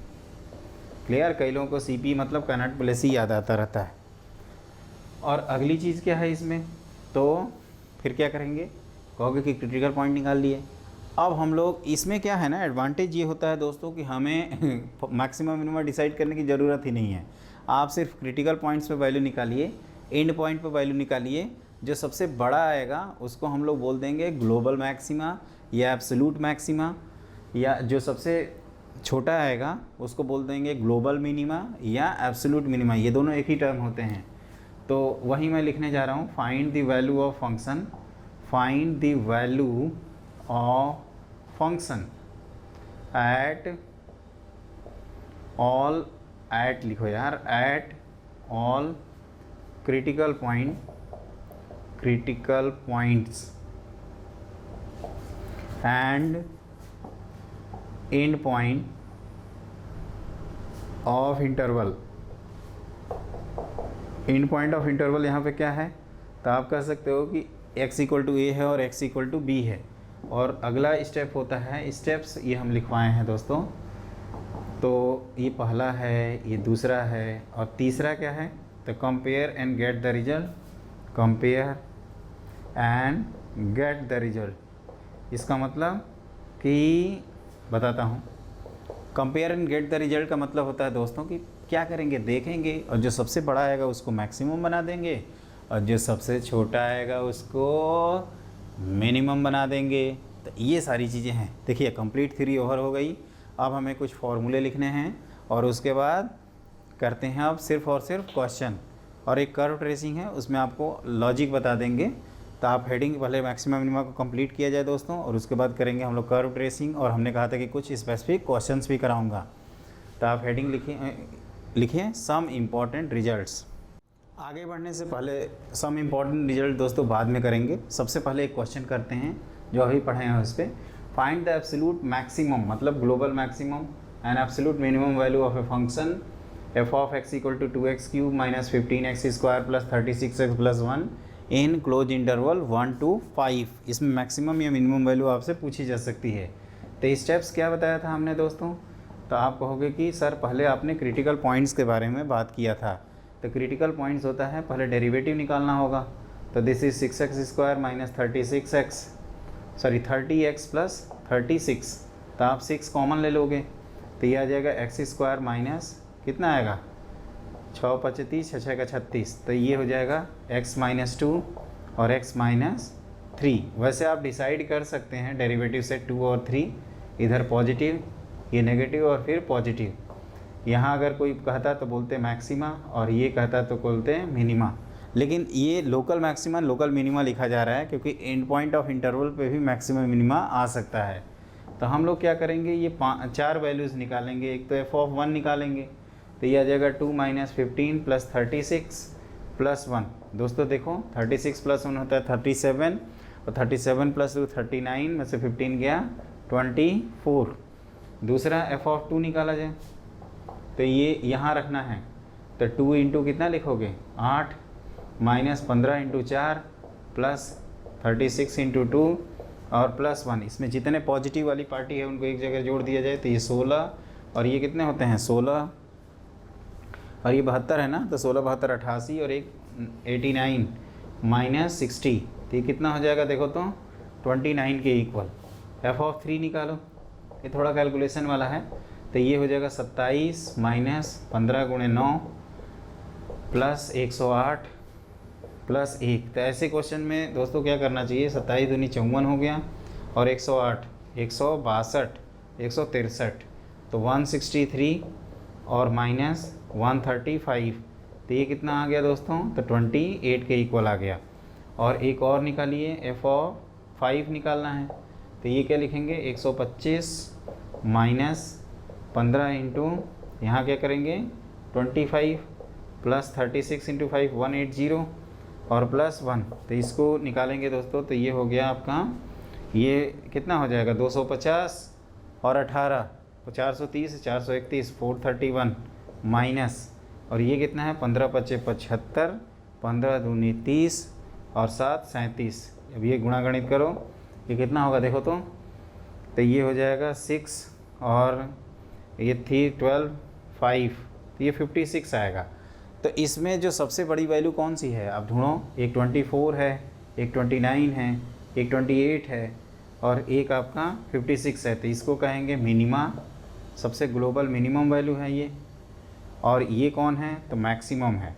क्लियर। कई लोगों को CP मतलब कर्नाट प्लेस ही याद आता रहता है। और अगली चीज़ क्या है इसमें, तो फिर क्या करेंगे, कहोगे कि क्रिटिकल पॉइंट निकाल लिए। अब हम लोग इसमें क्या है ना, एडवांटेज ये होता है दोस्तों कि हमें मैक्सिमम मिनिमम डिसाइड करने की ज़रूरत ही नहीं है। आप सिर्फ क्रिटिकल पॉइंट्स पे वैल्यू निकालिए, एंड पॉइंट पे वैल्यू निकालिए, जो सबसे बड़ा आएगा उसको हम लोग बोल देंगे ग्लोबल मैक्सिमा या एब्सोल्यूट मैक्सिमा, या जो सबसे छोटा आएगा उसको बोल देंगे ग्लोबल मिनिमा या एब्सोल्यूट मिनिमा। ये दोनों एक ही टर्म होते हैं। तो वही मैं लिखने जा रहा हूँ, find the value of function, find the value of function at all, at लिखो यार, at all critical points and end point of interval. End point of interval यहाँ पे क्या है, तो आप कह सकते हो कि x इक्वल टू ए है और x इक्वल टू बी है। और अगला स्टेप होता है, स्टेप्स ये हम लिखवाए हैं दोस्तों, तो ये पहला है, ये दूसरा है, और तीसरा क्या है, तो compare and get the result. Compare and get the result, इसका मतलब कि बताता हूँ। Compare and get the result का मतलब होता है दोस्तों कि क्या करेंगे, देखेंगे, और जो सबसे बड़ा आएगा उसको मैक्सिमम बना देंगे, और जो सबसे छोटा आएगा उसको मिनिमम बना देंगे। तो ये सारी चीज़ें हैं। देखिए कंप्लीट थ्योरी ओवर हो गई। अब हमें कुछ फॉर्मूले लिखने हैं और उसके बाद करते हैं अब सिर्फ और सिर्फ क्वेश्चन, और एक कर्व ट्रेसिंग है उसमें आपको लॉजिक बता देंगे। तो आप हेडिंग पहले मैक्सिमम मिनिमम को कंप्लीट किया जाए दोस्तों, और उसके बाद करेंगे हम लोग कर्व ट्रेसिंग, और हमने कहा था कि कुछ स्पेसिफिक क्वेश्चंस भी कराऊंगा। तो आप हेडिंग लिखिए सम इम्पॉर्टेंट रिजल्ट्स। आगे बढ़ने से पहले सम इम्पॉर्टेंट रिजल्ट दोस्तों बाद में करेंगे। सबसे पहले एक क्वेश्चन करते हैं जो अभी पढ़े हैं उस पर। फाइंड द एब्सोल्यूट मैक्सिमम, मतलब global maximum and absolute minimum value of a function f of x equal to 2x cube minus 15x square plus 36x plus 1 in close interval 1 to 5। इसमें मैक्सिमम या minimum value आपसे पूछी जा सकती है। तो steps क्या बताया था हमने दोस्तों, तो आप कहोगे कि सर पहले आपने क्रिटिकल पॉइंट्स के बारे में बात किया था। तो क्रिटिकल पॉइंट्स होता है पहले डेरिवेटिव निकालना होगा। तो this is 6x square minus 30x plus 36। तो आप 6 कॉमन ले लोगे तो ये आ जाएगा x स्क्वायर माइनस कितना आएगा 6 25 6 का 36। तो ये हो जाएगा x माइनस 2 और x माइनस 3। वैसे आप डिसाइड कर सकते हैं डेरिवेटिव से 2 और 3, इधर पॉजिटिव ये नेगेटिव और फिर पॉजिटिव। यहाँ अगर कोई कहता तो बोलते मैक्सिमा, और ये कहता तो बोलते हैं मिनिमा। लेकिन ये लोकल मैक्सिमा लोकल मिनिमा लिखा जा रहा है क्योंकि एंड पॉइंट ऑफ इंटरवल पे भी मैक्सिमम मिनिमा आ सकता है। तो हम लोग क्या करेंगे, ये 4 वैल्यूज़ निकालेंगे। एक तो एफ ऑफ 1 निकालेंगे, तो ये आ जाएगा 2 माइनस 15 प्लस 36 प्लस 1। दोस्तों देखो 36 प्लस 1 होता है 37, और 37 प्लस 2 39 में से 15 गया 24। दूसरा एफ ऑफ 2 निकाला जाए तो ये यहाँ रखना है। तो 2 इंटू कितना लिखोगे 8 माइनस 15 इंटू 4 प्लस 36 इंटू 2 और प्लस 1। इसमें जितने पॉजिटिव वाली पार्टी है उनको एक जगह जोड़ दिया जाए तो ये 16, और ये कितने होते हैं 16, और ये 72 है ना, तो 16 72 88, और एक 89 माइनस 60। तो ये कितना हो जाएगा देखो तो 29 के इक्वल। एफ ऑफ 3 निकालो, ये थोड़ा कैलकुलेशन वाला है। तो ये हो जाएगा 27 माइनस 15 गुणे 9 प्लस 108 प्लस 1। तो ऐसे क्वेश्चन में दोस्तों क्या करना चाहिए, 27 दूनी 54 हो गया, और 108 162 163, तो 163 और माइनस 135। तो ये कितना आ गया दोस्तों, तो 28 के इक्वल आ गया। और एक और निकालिए, एफ ऑफ 5 निकालना है। तो ये क्या लिखेंगे 125 माइनस 15 इंटू यहाँ क्या करेंगे 25 प्लस 36 इंटू 5 180 और प्लस 1। तो इसको निकालेंगे दोस्तों, तो ये हो गया आपका, ये कितना हो जाएगा 250 और 18 तो 430 431 431 माइनस, और ये कितना है 15 5 75 15 दूनी 30 और 7 37। अब ये गुणा गणित करो, ये कितना होगा देखो तो ये हो जाएगा 6 और ये 3 12 5, तो ये 56 आएगा। तो इसमें जो सबसे बड़ी वैल्यू कौन सी है आप ढूंढो, एक 24 है, एक 29 है, एक 28 है, और एक आपका 56 है। तो इसको कहेंगे मिनिमा, सबसे ग्लोबल मिनिमम वैल्यू है ये। और ये कौन है, तो मैक्सिमम है।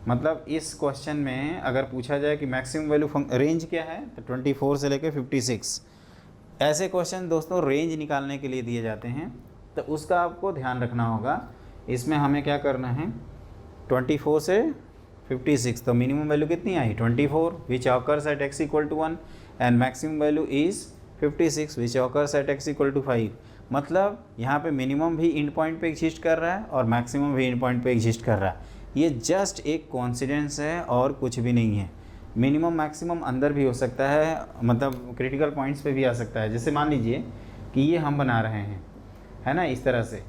मतलब इस क्वेश्चन में अगर पूछा जाए कि मैक्सिमम वैल्यू रेंज क्या है, तो 24 से लेकर 56। ऐसे क्वेश्चन दोस्तों रेंज निकालने के लिए दिए जाते हैं, तो उसका आपको ध्यान रखना होगा। इसमें हमें क्या करना है, 24 से 56, तो मिनिमम वैल्यू कितनी आई 24 which occurs at x equal to 1 and maximum value is 56 which occurs at x equal to 5। मतलब यहाँ पे मिनिमम भी एंड पॉइंट पे एग्जिस्ट कर रहा है और मैक्सिमम भी एंड पॉइंट पे एग्जिस्ट कर रहा है। ये जस्ट एक कोइंसिडेंस है और कुछ भी नहीं है। मिनिमम मैक्सिमम अंदर भी हो सकता है, मतलब क्रिटिकल पॉइंट्स पे भी आ सकता है। जैसे मान लीजिए कि ये हम बना रहे हैं, है ना, इस तरह से,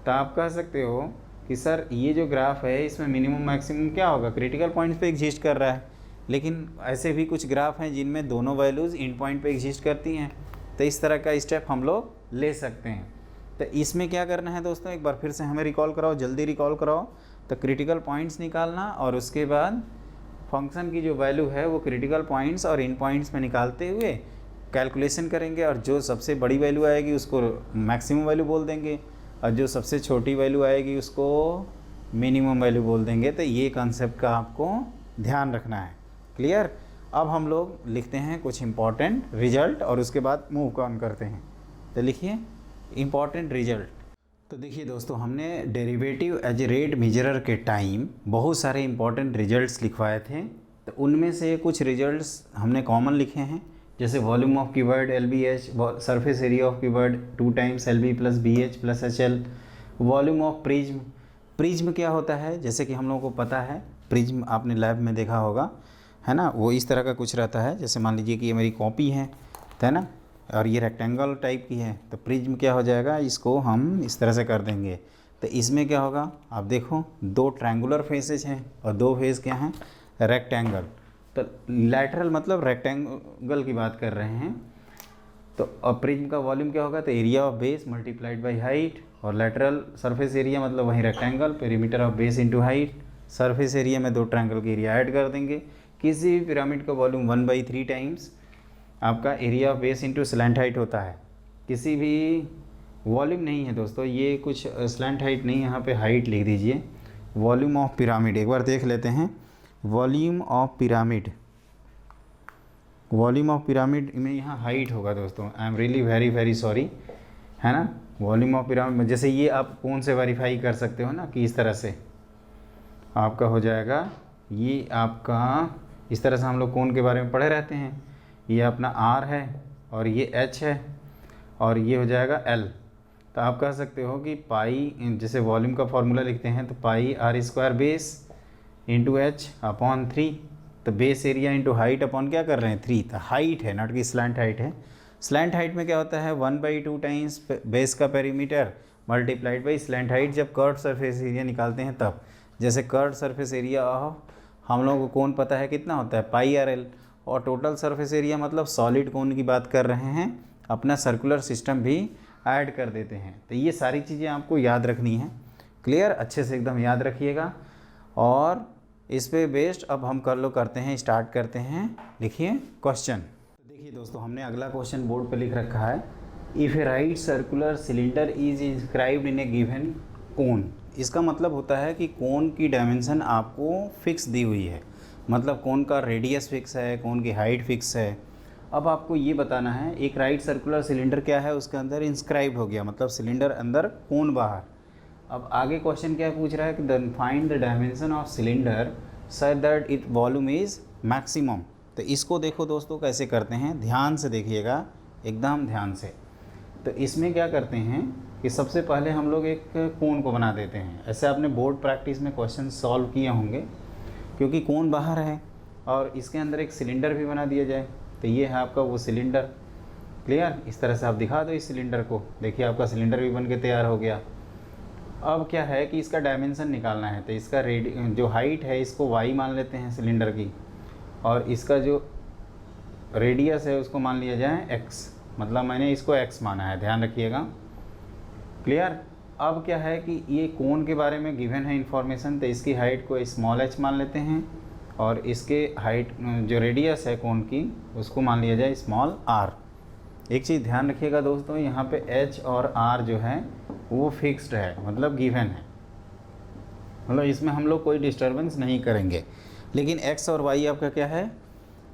तो आप कह सकते हो कि सर ये जो ग्राफ है इसमें मिनिमम मैक्सिमम क्या होगा, क्रिटिकल पॉइंट्स पे एग्जिस्ट कर रहा है। लेकिन ऐसे भी कुछ ग्राफ हैं जिनमें दोनों वैल्यूज़ इन पॉइंट पे एग्जिस्ट करती हैं, तो इस तरह का स्टेप हम लोग ले सकते हैं। तो इसमें क्या करना है दोस्तों, एक बार फिर से हमें रिकॉल कराओ, जल्दी रिकॉल कराओ। तो क्रिटिकल पॉइंट्स निकालना और उसके बाद फंक्शन की जो वैल्यू है वो क्रिटिकल पॉइंट्स और इन पॉइंट्स में निकालते हुए कैलकुलेशन करेंगे, और जो सबसे बड़ी वैल्यू आएगी उसको मैक्सिमम वैल्यू बोल देंगे, और जो सबसे छोटी वैल्यू आएगी उसको मिनिमम वैल्यू बोल देंगे। तो ये कॉन्सेप्ट का आपको ध्यान रखना है। क्लियर। अब हम लोग लिखते हैं कुछ इंपॉर्टेंट रिजल्ट और उसके बाद मूव ऑन करते हैं। तो लिखिए इंपॉर्टेंट रिजल्ट। तो देखिए दोस्तों, हमने डेरिवेटिव एज ए रेट मेजरर के टाइम बहुत सारे इंपॉर्टेंट रिजल्ट्स लिखवाए थे। तो उनमें से कुछ रिजल्ट्स हमने कॉमन लिखे हैं, जैसे volume of cuboid LBH, surface area of cuboid 2 times LB plus BH plus HL, volume of prism. Prism क्या होता है, जैसे कि हम लोगों को पता है, प्रिज्म आपने लैब में देखा होगा, है ना, वो इस तरह का कुछ रहता है। जैसे मान लीजिए कि ये मेरी कॉपी है ना, और ये रेक्टेंगल टाइप की है, तो प्रिज्म क्या हो जाएगा, इसको हम इस तरह से कर देंगे। तो इसमें क्या होगा, आप देखो 2 ट्रायंगुलर फेसेज हैं और 2 फेस क्या हैं, रेक्टेंगल। तो लैटरल मतलब रेक्टेंगल की बात कर रहे हैं। तो अब प्रिज्म का वॉल्यूम क्या होगा, तो area of base multiplied by height, और लैटरल सरफेस एरिया मतलब वही rectangle, perimeter of base into height. Surface area में 2 ट्रायंगल की एरिया ऐड कर देंगे। किसी भी पिरामिड का वॉल्यूम 1/3 टाइम्स आपका area of base into slant height होता है। किसी भी वॉल्यूम नहीं है दोस्तों, ये कुछ स्लैंट हाइट नहीं, यहाँ पे हाइट लिख दीजिए। वॉल्यूम ऑफ पिरामिड एक बार देख लेते हैं। Volume of pyramid, volume of pyramid में यहाँ हाइट होगा दोस्तों। आई am really very very sorry, है ना। वॉल्यूम ऑफ पिरामिड में जैसे ये आप कौन से वेरीफाई कर सकते हो ना, कि इस तरह से आपका हो जाएगा, ये आपका इस तरह से हम लोग कोण के बारे में पढ़े रहते हैं। ये अपना R है और ये H है और ये हो जाएगा L। तो आप कह सकते हो कि पाई, जैसे वॉल्यूम का फॉर्मूला लिखते हैं तो पाई R² base into H upon 3। तो base area into height upon क्या कर रहे हैं, 3। तो हाइट है, नॉट कि स्लैंट हाइट है। स्लैंट हाइट में क्या होता है, 1/2 टाइम्स बेस का perimeter multiplied by slant height, जब कर्व सरफेस एरिया निकालते हैं तब। जैसे कर्व सरफेस एरिया हम लोगों को कौन पता है कितना होता है, πRL, और टोटल सरफेस एरिया मतलब सॉलिड कोन की बात कर रहे हैं, अपना सर्कुलर सिस्टम भी ऐड कर देते हैं। तो ये सारी चीज़ें आपको याद रखनी है। क्लियर, अच्छे से एकदम याद रखिएगा। और इस पे बेस्ड अब हम करते हैं, स्टार्ट करते हैं। लिखिए क्वेश्चन। तो देखिए दोस्तों, हमने अगला क्वेश्चन बोर्ड पे लिख रखा है, if a right circular cylinder is inscribed in a given cone. इसका मतलब होता है कि कोन की डायमेंशन आपको फिक्स दी हुई है, मतलब कोन का रेडियस फिक्स है, कोन की हाइट फिक्स है। अब आपको ये बताना है, एक राइट सर्कुलर सिलेंडर क्या है, उसके अंदर इंस्क्राइब्ड हो गया, मतलब सिलेंडर अंदर कोन बाहर। अब आगे क्वेश्चन क्या पूछ रहा है कि then find the dimension of cylinder such that it volume is maximum. तो इसको देखो दोस्तों कैसे करते हैं, ध्यान से देखिएगा, एकदम ध्यान से। तो इसमें क्या करते हैं कि सबसे पहले हम लोग एक कोन को बना देते हैं। ऐसे आपने बोर्ड प्रैक्टिस में क्वेश्चन सॉल्व किए होंगे, क्योंकि कोन बाहर है और इसके अंदर एक सिलेंडर भी बना दिया जाए। तो ये है आपका वो सिलेंडर। क्लियर, इस तरह से आप दिखा दो इस सिलेंडर को, देखिए आपका सिलेंडर भी बन के तैयार हो गया। अब क्या है कि इसका डायमेंशन निकालना है, तो इसका जो हाइट है इसको y मान लेते हैं सिलेंडर की, और इसका जो रेडियस है उसको मान लिया जाए x, मतलब मैंने इसको x माना है, ध्यान रखिएगा। क्लियर। अब क्या है कि ये कोन के बारे में गिवन है इन्फॉर्मेशन, तो इसकी हाइट को स्मॉल h मान लेते हैं, और इसके हाइट जो रेडियस है कोन की उसको मान लिया जाए स्मॉल r। एक चीज़ ध्यान रखिएगा दोस्तों, यहाँ पे h और r जो है वो फिक्स्ड है, मतलब गिवन है, मतलब इसमें हम लोग कोई डिस्टर्बेंस नहीं करेंगे। लेकिन x और y आपका क्या है,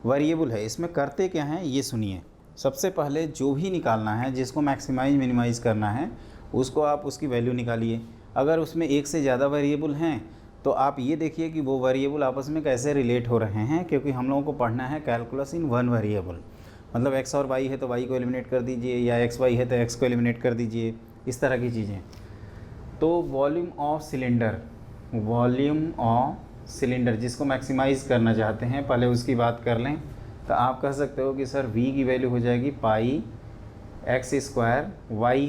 वेरिएबल है। इसमें करते क्या हैं ये सुनिए। सबसे पहले जो भी निकालना है, जिसको मैक्सिमाइज मिनिमाइज़ करना है, उसको आप उसकी वैल्यू निकालिए। अगर उसमें एक से ज़्यादा वेरिएबल हैं तो आप ये देखिए कि वो वेरिएबल आपस में कैसे रिलेट हो रहे हैं, क्योंकि हम लोगों को पढ़ना है कैलकुलस इन वन वेरिएबल। मतलब x और y है तो y को एलिमिनेट कर दीजिए, या xy है तो x को एलिमिनेट कर दीजिए, इस तरह की चीज़ें। तो volume of cylinder, volume of cylinder जिसको मैक्सिमाइज़ करना चाहते हैं, पहले उसकी बात कर लें। तो आप कह सकते हो कि सर v की वैल्यू हो जाएगी पाई एक्स स्क्वायर वाई।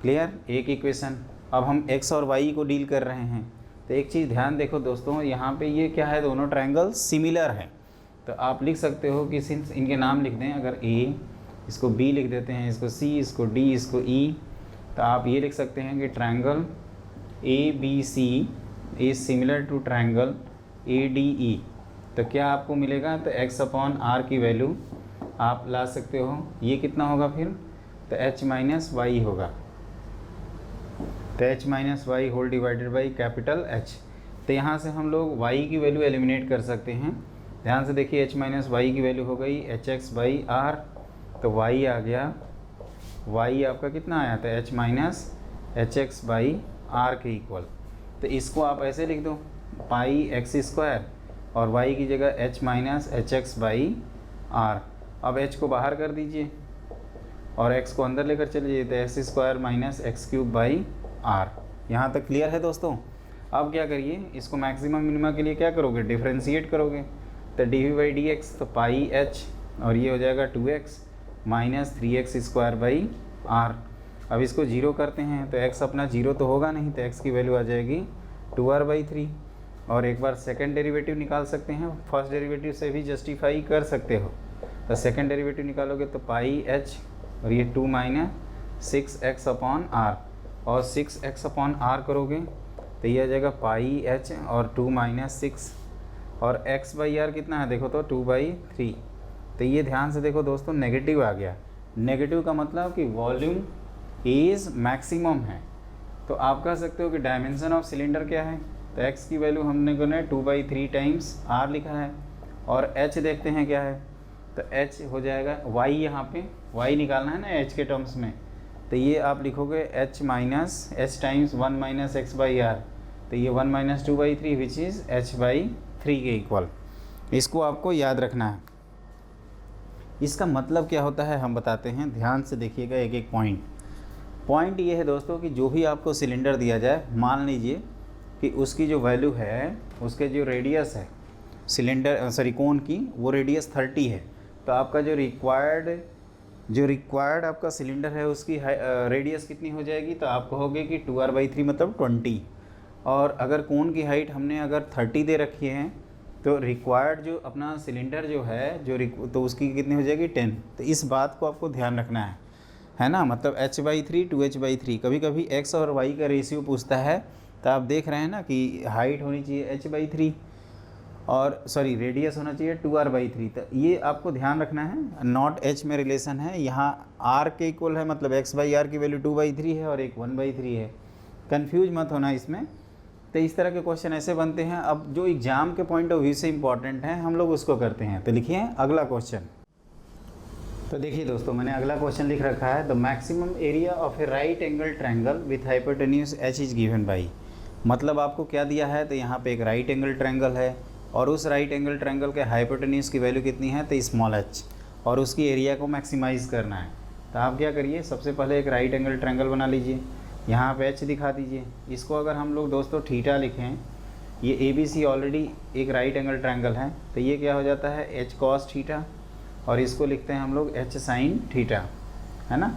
क्लियर, एक इक्वेशन। अब हम x और y को डील कर रहे हैं। तो एक चीज़ ध्यान देखो दोस्तों, यहाँ पे ये क्या है, दोनों ट्रायंगल सिमिलर है। तो आप लिख सकते हो कि सिंस इनके नाम लिख दें, अगर a, इसको b लिख देते हैं, इसको c, इसको d, इसको e, तो आप ये लिख सकते हैं कि triangle ABC is similar to triangle ADE। तो क्या आपको मिलेगा, तो x/r की वैल्यू आप ला सकते हो, ये कितना होगा फिर, तो h माइनस वाई होगा। तो h minus y whole divided by capital H। तो यहाँ से हम लोग y की वैल्यू एलिमिनेट कर सकते हैं। ध्यान से देखिए, h माइनस वाई की वैल्यू हो गई hx/r। तो y आ गया, y आपका कितना आया था, h माइनस hx/r के इक्वल। तो इसको आप ऐसे लिख दो, पाई एक्स स्क्वायर और y की जगह h माइनस hx/r। अब h को बाहर कर दीजिए और x को अंदर लेकर चलिए, तो एक्स स्क्वायर माइनस x³/r। यहाँ तक क्लियर है दोस्तों। अब क्या करिए, इसको मैक्सिमम मिनिमा के लिए क्या करोगे, डिफ्रेंशिएट करोगे। तो dv/dx, तो पाई h और ये हो जाएगा 2x माइनस 3x²/r। अब इसको जीरो करते हैं, तो x अपना जीरो तो होगा नहीं, तो x की वैल्यू आ जाएगी 2r/3। और एक बार सेकंड डेरिवेटिव निकाल सकते हैं, फर्स्ट डेरिवेटिव से भी जस्टिफाई कर सकते हो। तो सेकंड डेरिवेटिव निकालोगे तो पाई h और ये 2 माइनस 6x/r, और 6x/r करोगे तो ये आ जाएगा पाई h और 2 माइनस 6, और x/r कितना है देखो तो 2/3। तो ये ध्यान से देखो दोस्तों, नेगेटिव आ गया। नेगेटिव का मतलब कि वॉल्यूम इज़ मैक्सिमम है। तो आप कह सकते हो कि डायमेंशन ऑफ सिलेंडर क्या है, तो x की वैल्यू हमने को 2/3 टाइम्स r लिखा है, और h देखते हैं क्या है, तो h हो जाएगा y, यहाँ पे y निकालना है ना h के टर्म्स में। तो ये आप लिखोगे h minus h times 1 minus x/r, तो ये 1 माइनस 2/3 विच इज़ h/3 के इक्वल। इसको आपको याद रखना है। इसका मतलब क्या होता है हम बताते हैं, ध्यान से देखिएगा एक एक पॉइंट ये है दोस्तों कि जो भी आपको सिलेंडर दिया जाए, मान लीजिए कि उसकी जो वैल्यू है, उसके जो रेडियस है सिलेंडर कोन की, वो रेडियस 30 है। तो आपका जो रिक्वायर्ड आपका सिलेंडर है उसकी रेडियस कितनी हो जाएगी, तो आप कहोगे कि 2r/3 मतलब 20। और अगर कोन की हाइट हमने अगर 30 दे रखी है, तो रिक्वायर्ड जो अपना सिलेंडर जो है तो उसकी कितनी हो जाएगी 10। तो इस बात को आपको ध्यान रखना है ना, मतलब h/3 2h/3। कभी कभी x और y का रेशियो पूछता है, तो आप देख रहे हैं ना कि हाइट होनी चाहिए h/3 और रेडियस होना चाहिए 2r/3। तो ये आपको ध्यान रखना है, नॉट h में रिलेशन है, यहाँ r के इक्वल है, मतलब x/r की वैल्यू 2/3 है और एक 1/3 है। कंफ्यूज मत होना इसमें। तो इस तरह के क्वेश्चन ऐसे बनते हैं। अब जो एग्ज़ाम के पॉइंट ऑफ व्यू से इम्पॉर्टेंट है, हम लोग उसको करते हैं। तो लिखिए अगला क्वेश्चन। तो देखिए दोस्तों, मैंने अगला क्वेश्चन लिख रखा है, the maximum area of A right angle triangle with hypotenuse h is given by. मतलब आपको क्या दिया है, तो यहाँ पे एक राइट एंगल ट्रायंगल है और उस राइट एंगल ट्रायंगल के हाइपोटेन्यूज की वैल्यू कितनी है, तो स्मॉल h, और उसकी एरिया को मैक्सिमाइज़ करना है। तो आप क्या करिए, सबसे पहले एक राइट एंगल ट्रायंगल बना लीजिए, यहाँ पे h दिखा दीजिए। इसको अगर हम लोग दोस्तों थीटा लिखें, ये ABC ऑलरेडी एक राइट एंगल ट्रायंगल है, तो ये क्या हो जाता है h cos थीटा, और इसको लिखते हैं हम लोग h sin थीटा, है ना।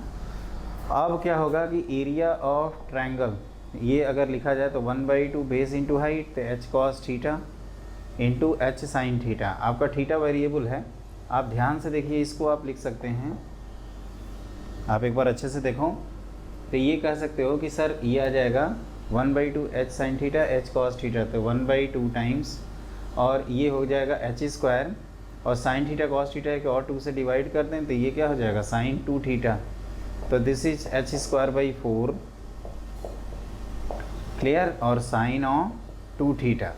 अब क्या होगा कि एरिया ऑफ ट्रायंगल, ये अगर लिखा जाए तो 1/2 बेस इंटू हाइट, तो h cos theta into h sin theta. आपका थीटा वेरिएबल है, आप ध्यान से देखिए, इसको आप लिख सकते हैं, आप एक बार अच्छे से देखो। तो ये कह सकते हो कि सर ये आ जाएगा 1/2 h sin theta h cos theta, तो 1/2 टाइम्स, और ये हो जाएगा h², और sin थीटा cos थीटा के और 2 से डिवाइड कर दें, तो ये क्या हो जाएगा sin 2 थीटा। तो दिस इज h²/4 क्लियर, और sin ऑफ 2 थीटा।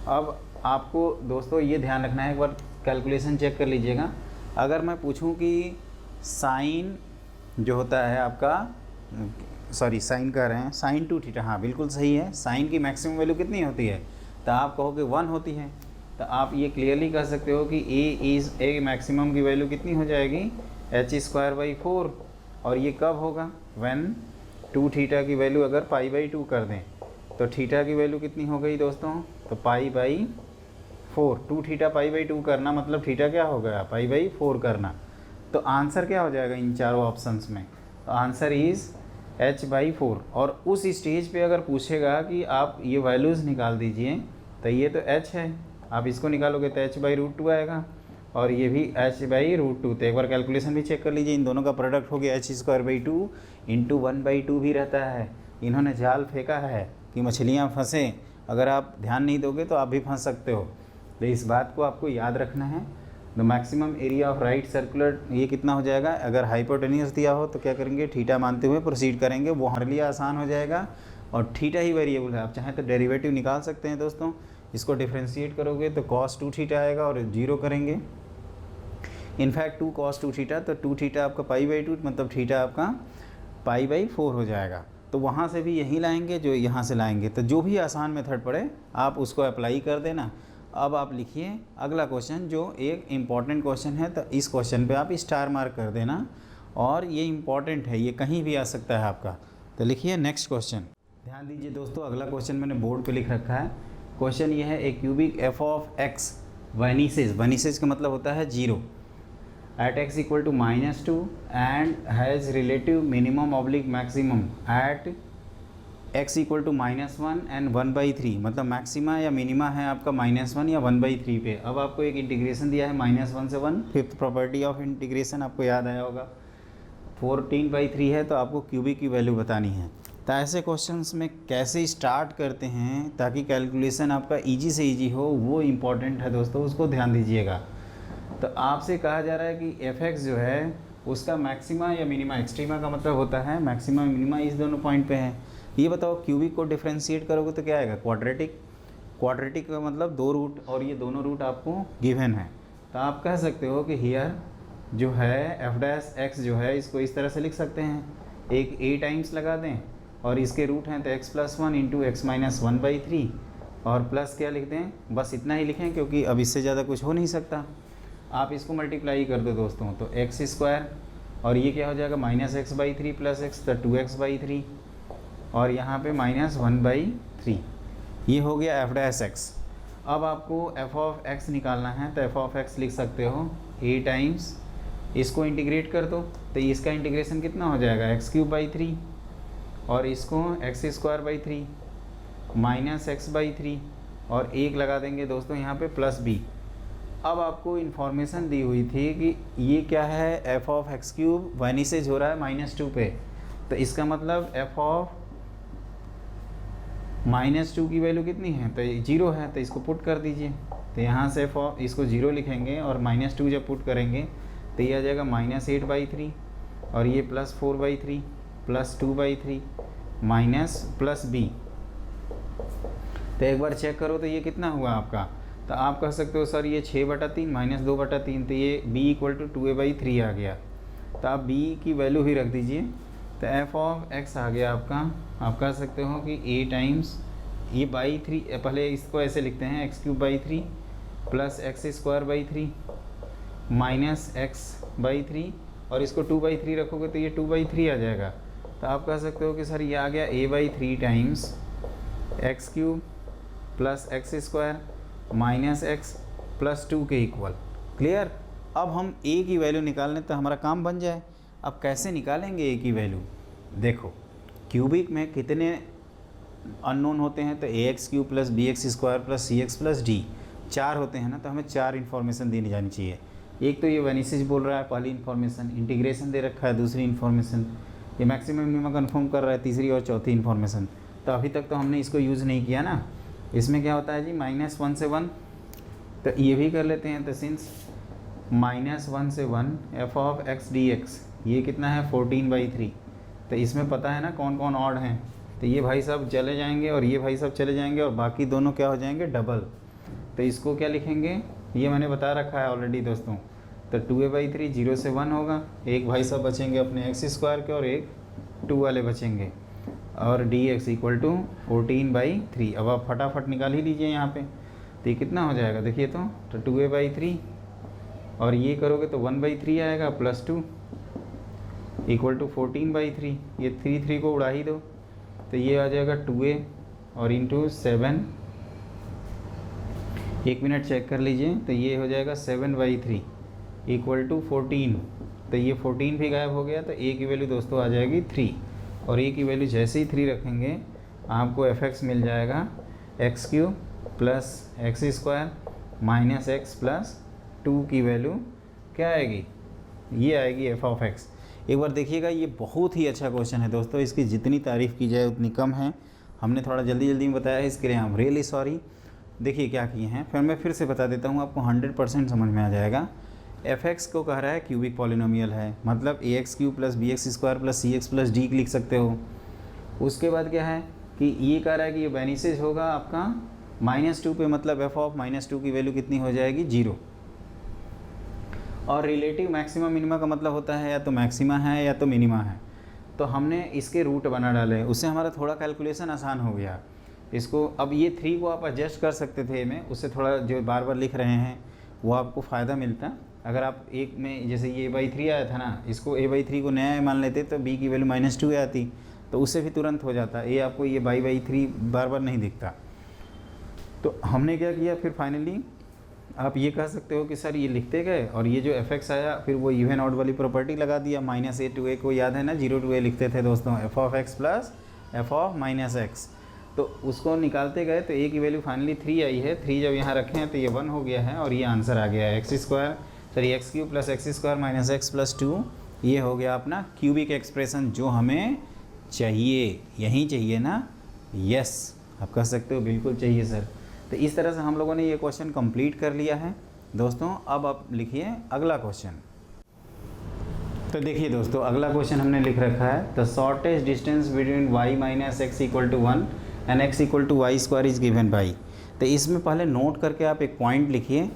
अब आपको दोस्तों ये ध्यान रखना है, एक बार कैलकुलेशन चेक कर लीजिएगा। अगर मैं पूछूं कि साइन जो होता है आपका, साइन कह रहे हैं, sin 2 थीटा, हाँ बिल्कुल सही है, साइन की मैक्सिमम वैल्यू कितनी होती है, तो आप कहोगे 1 होती है। तो आप ये क्लियरली कह सकते हो कि ए मैक्सिमम की वैल्यू कितनी हो जाएगी h²/4, और ये कब होगा, व्हेन 2 थीटा की वैल्यू अगर π/2 कर दें, तो थीटा की वैल्यू कितनी हो गई दोस्तों, तो π/4। 2 थीटा π/2 करना मतलब थीटा क्या हो गया, π/4 करना। तो आंसर क्या हो जाएगा इन चारों ऑप्शंस में, तो आंसर इज़ h/4। और उस स्टेज पे अगर पूछेगा कि आप ये वैल्यूज़ निकाल दीजिए, तो ये तो h है, आप इसको निकालोगे तो h/√2 आएगा, और ये भी h/√2। तो एक बार कैलकुलेशन भी चेक कर लीजिए, इन दोनों का प्रोडक्ट हो गया h² 2 × 1/2 भी रहता है। इन्होंने जाल फेंका है कि मछलियाँ फंसे, अगर आप ध्यान नहीं दोगे तो आप भी फंस सकते हो। तो इस बात को आपको याद रखना है। The maximum area of right circular ये कितना हो जाएगा, अगर हाइपोटेन्यूस दिया हो तो क्या करेंगे, थीटा मानते हुए प्रोसीड करेंगे, वो हमारे लिए आसान हो जाएगा। और थीटा ही वेरिएबल है, आप चाहें तो डेरिवेटिव निकाल सकते हैं दोस्तों। इसको डिफ्रेंशिएट करोगे तो cos 2 थीटा आएगा और 0 करेंगे। इनफैक्ट 2 cos 2 थीटा, तो 2 थीटा आपका π/2 मतलब थीटा आपका π/4 हो जाएगा। तो वहाँ से भी यही लाएंगे जो यहाँ से लाएंगे, तो जो भी आसान मेथड पड़े आप उसको अप्लाई कर देना। अब आप लिखिए अगला क्वेश्चन, जो एक इम्पॉर्टेंट क्वेश्चन है, तो इस क्वेश्चन पे आप स्टार मार्क कर देना, और ये इम्पॉर्टेंट है, ये कहीं भी आ सकता है आपका। तो लिखिए नेक्स्ट क्वेश्चन। ध्यान दीजिए दोस्तों, अगला क्वेश्चन मैंने बोर्ड पे लिख रखा है। क्वेश्चन ये है, ए क्यूबिक f(x) वेनिसेज का मतलब होता है 0 at x = -2 and has relative minimum / maximum at x = -1 and 1/3, मतलब मैक्सिमा या मिनिमा है आपका -1 या 1/3 पे। अब आपको एक इंटीग्रेशन दिया है -1 से 1, फिफ्थ प्रॉपर्टी ऑफ इंटीग्रेशन आपको याद आया होगा। 14/3 है, तो आपको क्यूबिक की वैल्यू बतानी है। तो ऐसे क्वेश्चंस में कैसे स्टार्ट करते हैं ताकि कैलकुलेशन आपका ईजी से ईजी हो, वो इम्पॉर्टेंट है दोस्तों, उसको ध्यान दीजिएगा। तो आपसे कहा जा रहा है कि f(x) जो है उसका मैक्सिमा या मिनिमा, एक्सट्रीमा का मतलब होता है मैक्सिमा मिनिमा इस दोनों पॉइंट पे है। ये बताओ क्यूबिक को डिफ्रेंशिएट करोगे तो क्या आएगा, क्वाड्रेटिक का मतलब 2 रूट, और ये दोनों रूट आपको गिवन है। तो आप कह सकते हो कि हियर जो है f' जो है इसको इस तरह से लिख सकते हैं, एक a टाइम्स लगा दें और इसके रूट हैं तो x + 1 × x - 1/3, और प्लस क्या लिख दें, बस इतना ही लिखें क्योंकि अब इससे ज़्यादा कुछ हो नहीं सकता। आप इसको मल्टीप्लाई कर दो दोस्तों, तो x² और ये क्या हो जाएगा -x/3 + x, तो 2x/3, और यहाँ पे -1/3, ये हो गया f'(x). अब आपको f(x) निकालना है, तो f(x) लिख सकते हो a टाइम्स, इसको इंटीग्रेट कर दो, तो इसका इंटीग्रेशन कितना हो जाएगा x³ 3, और इसको x² 3 -x/3, और 1 लगा देंगे दोस्तों यहाँ पे प्लस b। अब आपको इन्फॉर्मेशन दी हुई थी कि ये क्या है, f(x³ वेनिसेज हो रहा है -2 पे, तो इसका मतलब f(-2) की वैल्यू कितनी है, तो 0 है, तो इसको पुट कर दीजिए। तो यहाँ से इसको 0 लिखेंगे और -2 जब पुट करेंगे तो ये आ जाएगा -8/3, और ये +4/3 +2/3 प्लस b। तो एक बार चेक करो तो ये कितना हुआ आपका, तो आप कह सकते हो सर ये 6/3 -2/3, तो ये b = 2a/3 आ गया। तो आप b की वैल्यू ही रख दीजिए, तो f(x) आ गया आपका। आप कह सकते हो कि a टाइम्स ये /3, पहले इसको ऐसे लिखते हैं x³ 3 + x² 3 -x/3, और इसको 2/3 रखोगे तो ये 2/3 आ जाएगा। तो आप कह सकते हो कि सर ये आ गया a/3 times x³ + x² -x + 2 के इक्वल। क्लियर। अब हम a की वैल्यू निकाल लें तो हमारा काम बन जाए। अब कैसे निकालेंगे a की वैल्यू, देखो क्यूबिक में कितने अननोन होते हैं, तो ax³ + bx² + cx + d 4 होते हैं ना, तो हमें 4 इन्फॉर्मेशन दी जानी चाहिए। एक तो ये वेनिसेज बोल रहा है, पहली इन्फॉर्मेशन, इंटीग्रेशन दे रखा है दूसरी इन्फॉर्मेशन, ये मैक्सिमम मिनिमम कन्फर्म कर रहा है तीसरी और चौथी इन्फॉर्मेशन। तो अभी तक तो हमने इसको यूज़ नहीं किया ना। इसमें क्या होता है जी, -1 से 1, तो ये भी कर लेते हैं। तो सिंस -1 से 1 f(x) dx ये कितना है 14/3, तो इसमें पता है ना कौन कौन ऑड हैं, तो ये भाई साहब चले जाएंगे और ये भाई साहब चले जाएंगे, और बाकी दोनों क्या हो जाएंगे, डबल। तो इसको क्या लिखेंगे, ये मैंने बता रखा है ऑलरेडी दोस्तों। तो 2a/3 0 से 1 होगा, एक भाई साहब बचेंगे अपने x² के और एक 2 वाले बचेंगे, और dx = 14/3। अब आप फटाफट निकाल ही लीजिए यहाँ पे, तो ये कितना हो जाएगा देखिए, तो 2a/3 और ये करोगे तो 1/3 आएगा +2 = 14/3। ये 3 को उड़ा ही दो, तो ये आ जाएगा 2a और इंटू 7, 1 मिनट चेक कर लीजिए, तो ये हो जाएगा 7/3 इक्वल टू 14। तो ये 14 भी गायब हो गया, तो ए की वैल्यू दोस्तों आ जाएगी 3, और ए की वैल्यू जैसे ही 3 रखेंगे आपको fx मिल जाएगा x³ plus x² minus x plus 2 की वैल्यू क्या आएगी, ये आएगी f(x). एक बार देखिएगा, ये बहुत ही अच्छा क्वेश्चन है दोस्तों, इसकी जितनी तारीफ़ की जाए उतनी कम है। हमने थोड़ा जल्दी जल्दी में बताया है, इसके लिए हम रियली सॉरी। देखिए क्या किए हैं, फिर मैं फिर से बता देता हूँ, आपको 100% समझ में आ जाएगा। fx को कह रहा है क्यूबिक पॉलिनोमियल है, मतलब ax³ plus bx² plus cx plus d लिख सकते हो। उसके बाद क्या है कि ये कह रहा है कि ये बेनिसेज होगा आपका -2 पे, मतलब f(-2) की वैल्यू कितनी हो जाएगी, 0। और रिलेटिव मैक्सिमा मिनिमा का मतलब होता है या तो मैक्सिमा है या तो मिनिमा है। तो हमने इसके रूट बना डाले, उससे हमारा थोड़ा कैलकुलेशन आसान हो गया। इसको अब ये 3 को आप एडजस्ट कर सकते थे में, उससे थोड़ा जो बार बार लिख रहे हैं वो आपको फ़ायदा मिलता। अगर आप एक में जैसे ये a/3 आया था ना, इसको a/3 को नया मान लेते तो b की वैल्यू -2 आती, तो उससे भी तुरंत हो जाता। ये आपको ये y/3 बार बार नहीं दिखता। तो हमने क्या किया फिर फाइनली, आप ये कह सकते हो कि सर ये लिखते गए और ये जो fx आया फिर वो इवन आउट वाली प्रॉपर्टी लगा दिया। -a to a को याद है ना, 0 to a लिखते थे दोस्तों, f(x) प्लस f(-x). तो उसको निकालते गए तो a की वैल्यू फाइनली 3 आई है। 3 जब यहाँ रखे हैं तो ये 1 हो गया है, और ये आंसर आ गया है x³ plus x² minus x plus 2। ये हो गया अपना क्यूबिक एक्सप्रेशन जो हमें चाहिए। यही चाहिए ना, यस आप कह सकते हो बिल्कुल चाहिए सर। तो इस तरह से हम लोगों ने ये क्वेश्चन कंप्लीट कर लिया है दोस्तों। अब आप लिखिए अगला क्वेश्चन। तो देखिए दोस्तों, अगला क्वेश्चन हमने लिख रखा है, the shortest distance between y minus x equal to 1 and x equal to y² is given by. तो इसमें पहले नोट करके आप एक पॉइंट लिखिए।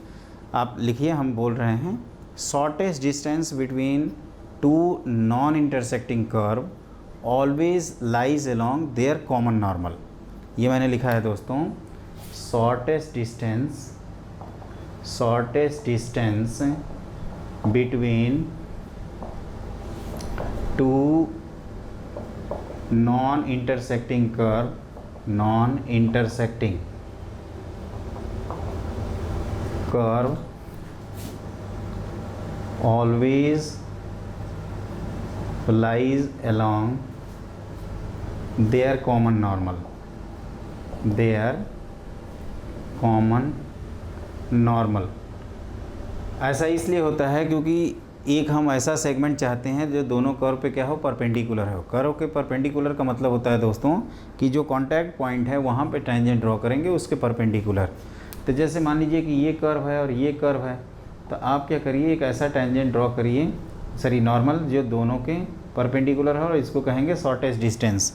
आप लिखिए, हम बोल रहे हैं shortest distance between 2 non intersecting curve always lies along their common normal. ये मैंने लिखा है दोस्तों, shortest distance between 2 non intersecting curve always lies along their common normal। ऐसा इसलिए होता है क्योंकि एक हम ऐसा सेगमेंट चाहते हैं जो दोनों कर्व पे क्या हो, परपेंडिकुलर हो। कर्व के परपेंडिकुलर का मतलब होता है दोस्तों कि जो कांटेक्ट पॉइंट है वहाँ पे टेंजेंट ड्रॉ करेंगे उसके परपेंडिकुलर। तो जैसे मान लीजिए कि ये कर्व है और ये कर्व है, तो आप क्या करिए, एक ऐसा टेंजेंट ड्रॉ करिए, नॉर्मल जो दोनों के परपेंडिकुलर है, और इसको कहेंगे शॉर्टेस्ट डिस्टेंस।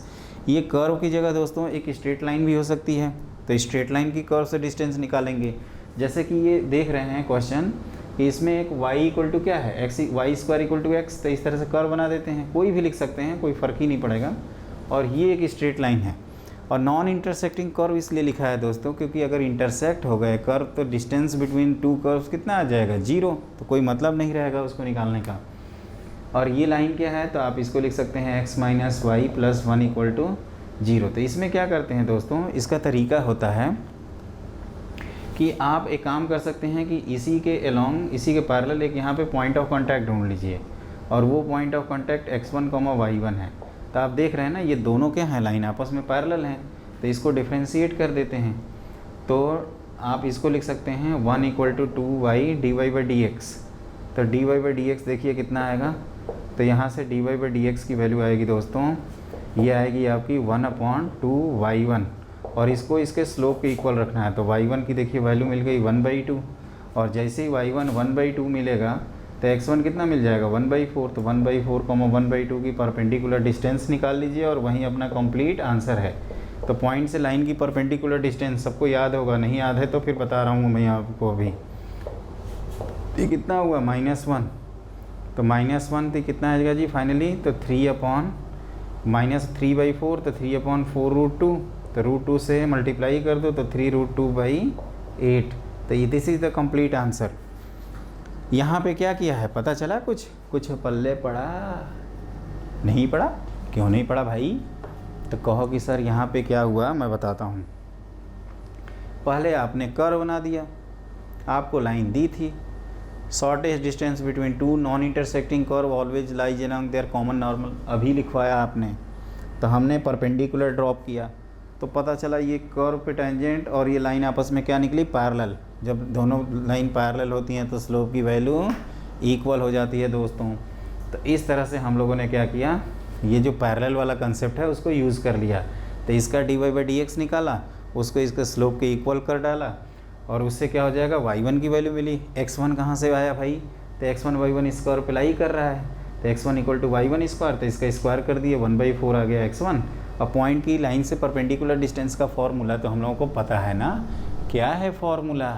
ये कर्व की जगह दोस्तों एक स्ट्रेट लाइन भी हो सकती है, तो स्ट्रेट लाइन की कर्व से डिस्टेंस निकालेंगे। जैसे कि ये देख रहे हैं क्वेश्चन कि इसमें एक y इक्वल टू क्या है, y² इक्वल टू x, तो इस तरह से कर्व बना देते हैं, कोई भी लिख सकते हैं, कोई फ़र्क ही नहीं पड़ेगा। और ये एक स्ट्रेट लाइन है। और नॉन इंटरसेक्टिंग कर्व इसलिए लिखा है दोस्तों क्योंकि अगर इंटरसेक्ट हो गए कर्व तो डिस्टेंस बिटवीन 2 कर्व्स कितना आ जाएगा, 0, तो कोई मतलब नहीं रहेगा उसको निकालने का। और ये लाइन क्या है, तो आप इसको लिख सकते हैं x minus y plus 1 equal to 0। तो इसमें क्या करते हैं दोस्तों, इसका तरीका होता है कि आप एक काम कर सकते हैं कि इसी के अलोंग, इसी के पैरेलल एक यहाँ पे पॉइंट ऑफ कांटेक्ट ढूंढ लीजिए, और वो point of contact x1, y1 है। तो आप देख रहे हैं ना, ये दोनों क्या हैं, लाइन आपस में पैरेलल हैं, तो इसको डिफ्रेंशिएट कर देते हैं। तो आप इसको लिख सकते हैं 1 इक्वल टू 2y dy/dx। तो dy/dx देखिए कितना आएगा, तो यहाँ से dy/dx की वैल्यू आएगी दोस्तों, ये आएगी आपकी 1/2y1, और इसको इसके स्लोप के इक्वल रखना है। तो y1 की देखिए वैल्यू मिल गई 1/2, और जैसे ही y1 1/2 मिलेगा तो x1 कितना मिल जाएगा, 1/4। तो 1/4, 1/2 की परपेंडिकुलर डिस्टेंस निकाल लीजिए, और वहीं अपना कंप्लीट आंसर है। तो पॉइंट से लाइन की परपेंडिकुलर डिस्टेंस सबको याद होगा, नहीं याद है तो फिर बता रहा हूँ मैं आपको अभी। ये कितना हुआ, -1। तो -1 तो कितना आएगा जी फाइनली, तो 3/4, तो 3/4 तो √2 से मल्टीप्लाई कर दो तो 3√2/8। तो ये this is the complete answer. यहाँ पे क्या किया है पता चला, कुछ पल्ले पड़ा, नहीं पड़ा, क्यों नहीं पड़ा भाई, तो कहो कि सर यहाँ पे क्या हुआ, मैं बताता हूँ। पहले आपने कर्व बना दिया, आपको लाइन दी थी, shortest distance between two non intersecting curve always lies along their common normal, अभी लिखवाया आपने। तो हमने परपेंडिकुलर ड्रॉप किया, तो पता चला ये कर्व पे टेंजेंट और ये लाइन आपस में क्या निकली, पैरेलल। जब दोनों लाइन पैरेलल होती हैं तो स्लोप की वैल्यू इक्वल हो जाती है दोस्तों। तो इस तरह से हम लोगों ने क्या किया, ये जो पैरेलल वाला कंसेप्ट है उसको यूज़ कर लिया। तो इसका dy/dx निकाला, उसको इसके स्लोप के इक्वल कर डाला, और उससे क्या हो जाएगा, y1 की वैल्यू मिली। x1 कहाँ से आया भाई, तो x1 y1 इस कर्व पे लाई कर रहा है, तो x1 equal to y1 square, तो इसका स्क्वायर कर दिए, 1/4 आ गया x1। अब पॉइंट की लाइन से परपेंडिकुलर डिस्टेंस का फॉर्मूला तो हम लोगों को पता है ना, क्या है फॉर्मूला,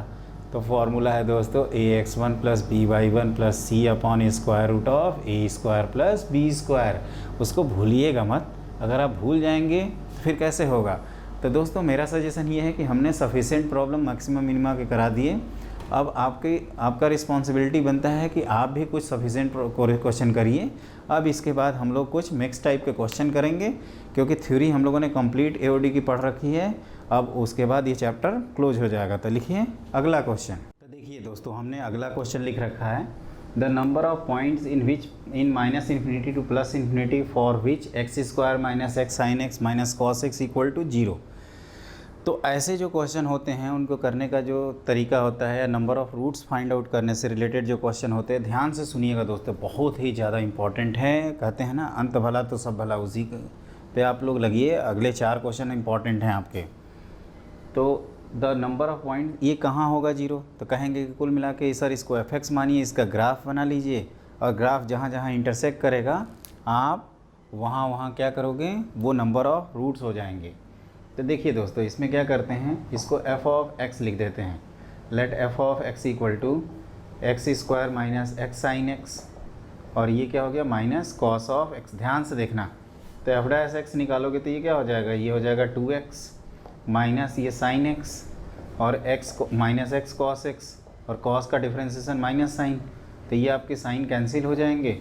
तो फॉर्मूला है दोस्तों ax1 + by1 + c/√a² + b²। उसको भूलिएगा मत, अगर आप भूल जाएंगे तो फिर कैसे होगा। तो दोस्तों मेरा सजेशन ये है कि हमने सफिशिएंट प्रॉब्लम मैक्सिमम मिनिमा के करा दिए। अब आपका रिस्पॉन्सिबिलिटी बनता है कि आप भी कुछ सफिशिएंट क्वेश्चन करिए। अब इसके बाद हम लोग कुछ मिक्स टाइप के क्वेश्चन करेंगे, क्योंकि थ्योरी हम लोगों ने कंप्लीट एओडी की पढ़ रखी है। अब उसके बाद ये चैप्टर क्लोज हो जाएगा। तो लिखिए अगला क्वेश्चन। तो देखिए दोस्तों, हमने अगला क्वेश्चन लिख रखा है, the number of points in which in -∞ to +∞ for which x² - x sin x - cos x = 0। तो ऐसे जो क्वेश्चन होते हैं उनको करने का जो तरीका होता है, या number of roots find out करने से रिलेटेड जो क्वेश्चन होते हैं, ध्यान से सुनिएगा दोस्तों, बहुत ही ज़्यादा इंपॉर्टेंट है। कहते हैं ना, अंत भला तो सब भला, उसी पे आप लोग लगिए। अगले 4 क्वेश्चन इंपॉर्टेंट हैं आपके। तो द नंबर ऑफ़ पॉइंट, ये कहाँ होगा 0, तो कहेंगे कि कुल मिला के सर इसको f(x) मानिए, इसका ग्राफ बना लीजिए, और ग्राफ जहाँ जहाँ इंटरसेक्ट करेगा आप वहाँ क्या करोगे, वो नंबर ऑफ़ रूट्स हो जाएंगे। तो देखिए दोस्तों, इसमें क्या करते हैं, इसको f(x) लिख देते हैं। Late f(x) = x² - x sin x, और ये क्या हो गया, -cos x। ध्यान से देखना, तो f' निकालोगे तो ये क्या हो जाएगा, ये हो जाएगा 2x माइनस ये sin x, और x -x cos x, और cos का डिफ्रेंसिएशन माइनस साइन, तो ये आपके साइन कैंसिल हो जाएंगे,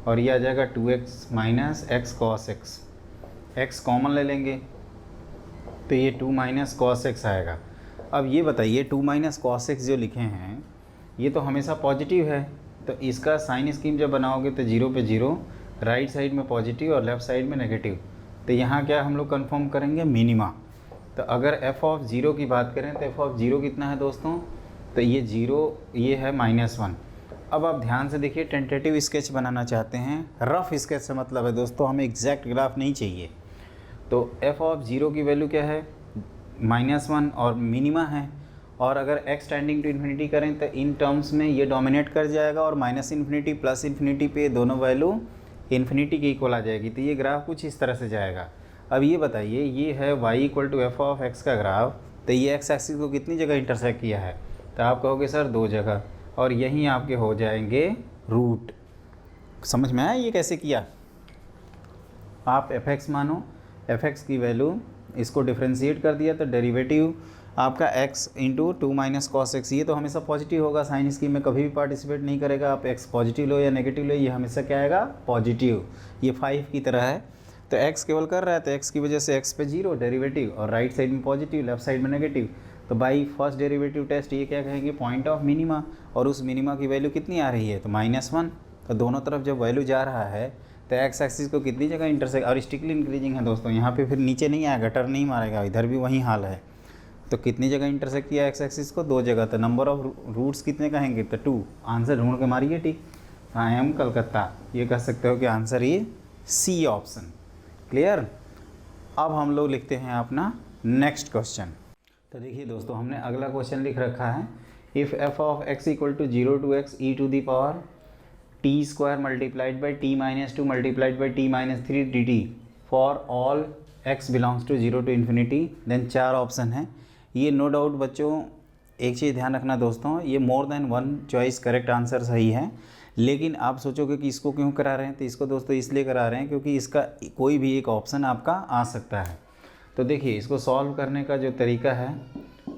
और ये आ जाएगा 2x - x cos x। x common ले लेंगे तो ये 2 - cos x आएगा। अब ये बताइए 2 - cos x जो लिखे हैं ये तो हमेशा पॉजिटिव है, तो इसका साइन स्कीम जब बनाओगे तो 0 पे 0, राइट साइड में पॉजिटिव और लेफ़्ट साइड में नेगेटिव। तो यहाँ क्या हम लोग कंफर्म करेंगे, मिनिमा। तो अगर f(0) की बात करें तो f(0) कितना है दोस्तों, तो ये 0, ये है -1। अब आप ध्यान से देखिए, टेंटेटिव स्केच बनाना चाहते हैं, रफ़ स्केच से मतलब है दोस्तों, हमें एग्जैक्ट ग्राफ नहीं चाहिए। तो f(0) की वैल्यू क्या है, -1, और मिनिमा है। और अगर x टेंडिंग टू इन्फिनिटी करें तो इन टर्म्स में ये डोमिनेट कर जाएगा, और -∞ +∞ पे दोनों वैल्यू इन्फिनिटी के इक्वल आ जाएगी। तो ये ग्राफ कुछ इस तरह से जाएगा। अब ये बताइए, ये है y = f(x) का ग्राफ, तो ये x एक्सिस को कितनी जगह इंटरसेक्ट किया है, तो आप कहोगे सर 2 जगह, और यहीं आपके हो जाएंगे रूट। समझ में आया ये कैसे किया। आप f(x) मानो, f(x) की वैल्यू इसको डिफ्रेंशिएट कर दिया, तो डेरिवेटिव आपका x × 2 - cos x, ये तो हमेशा पॉजिटिव होगा, साइन स्कीम में कभी भी पार्टिसिपेट नहीं करेगा। आप x पॉजिटिव लो या नेगेटिव लो, ये हमेशा क्या आएगा, पॉजिटिव। ये 5 की तरह है, तो x केवल कर रहा है, तो x की वजह से x पे 0 डेरिवेटिव, और राइट साइड में पॉजिटिव, लेफ्ट साइड में नेगेटिव। तो बाई फर्स्ट डेरिवेटिव टेस्ट ये क्या कहेंगे, पॉइंट ऑफ मिनिमा, और उस मिनिमा की वैल्यू कितनी आ रही है, तो -1। तो दोनों तरफ जब वैल्यू जा रहा है तो x एक्सिस को कितनी जगह इंटरसेक्ट, और स्टिकली इंक्रीजिंग है दोस्तों, यहाँ पे फिर नीचे नहीं आएगा, टर्न नहीं मारेगा, इधर भी वही हाल है। तो कितनी जगह इंटरसेक्ट किया x एक्सिस को, 2 जगह। तो नंबर ऑफ रूट्स कितने कहेंगे, तो 2। आंसर ढूंढ के मारिए, ठीक। आई एम कलकत्ता, ये कह सकते हो कि आंसर ये सी ऑप्शन। क्लियर। अब हम लोग लिखते हैं अपना नेक्स्ट क्वेश्चन। तो देखिए दोस्तों, हमने अगला क्वेश्चन लिख रखा है, if f(x) = 0 to x e⁻t² × t - 2 × t - 3 dt for all x belongs to 0 to ∞, then 4 option है। ये नो डाउट बच्चों, एक चीज़ ध्यान रखना दोस्तों, ये more than 1 choice correct answer सही है, लेकिन आप सोचोगे कि इसको क्यों करा रहे हैं, तो इसको दोस्तों इसलिए करा रहे हैं क्योंकि इसका कोई भी एक ऑप्शन आपका आ सकता है। तो देखिए, इसको सॉल्व करने का जो तरीका है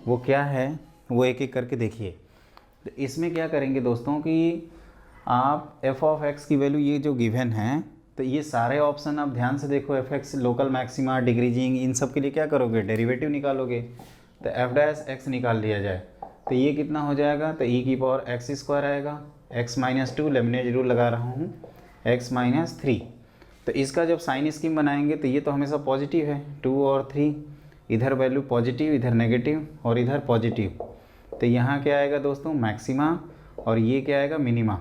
वो क्या है, वो एक एक करके देखिए। तो इसमें क्या करेंगे दोस्तों कि आप f(x) की वैल्यू ये जो गिवन है तो ये सारे ऑप्शन आप ध्यान से देखो, f x, local maxima, decreasing, इन सब के लिए क्या करोगे, डेरिवेटिव निकालोगे। तो एफ डैश एक्स निकाल लिया जाए तो ये कितना हो जाएगा, तो ई की पावर एक्स स्क्वायर आएगा, एक्स माइनस 2, लेमनेज रूल लगा रहा हूँ, एक्स माइनस 3। तो इसका जब साइन स्कीम बनाएंगे तो ये तो हमेशा पॉजिटिव है, 2 और 3, इधर वैल्यू पॉजिटिव, इधर नेगेटिव और इधर पॉजिटिव। तो यहाँ क्या आएगा दोस्तों, मैक्सिमा, और ये क्या आएगा, मिनिमा।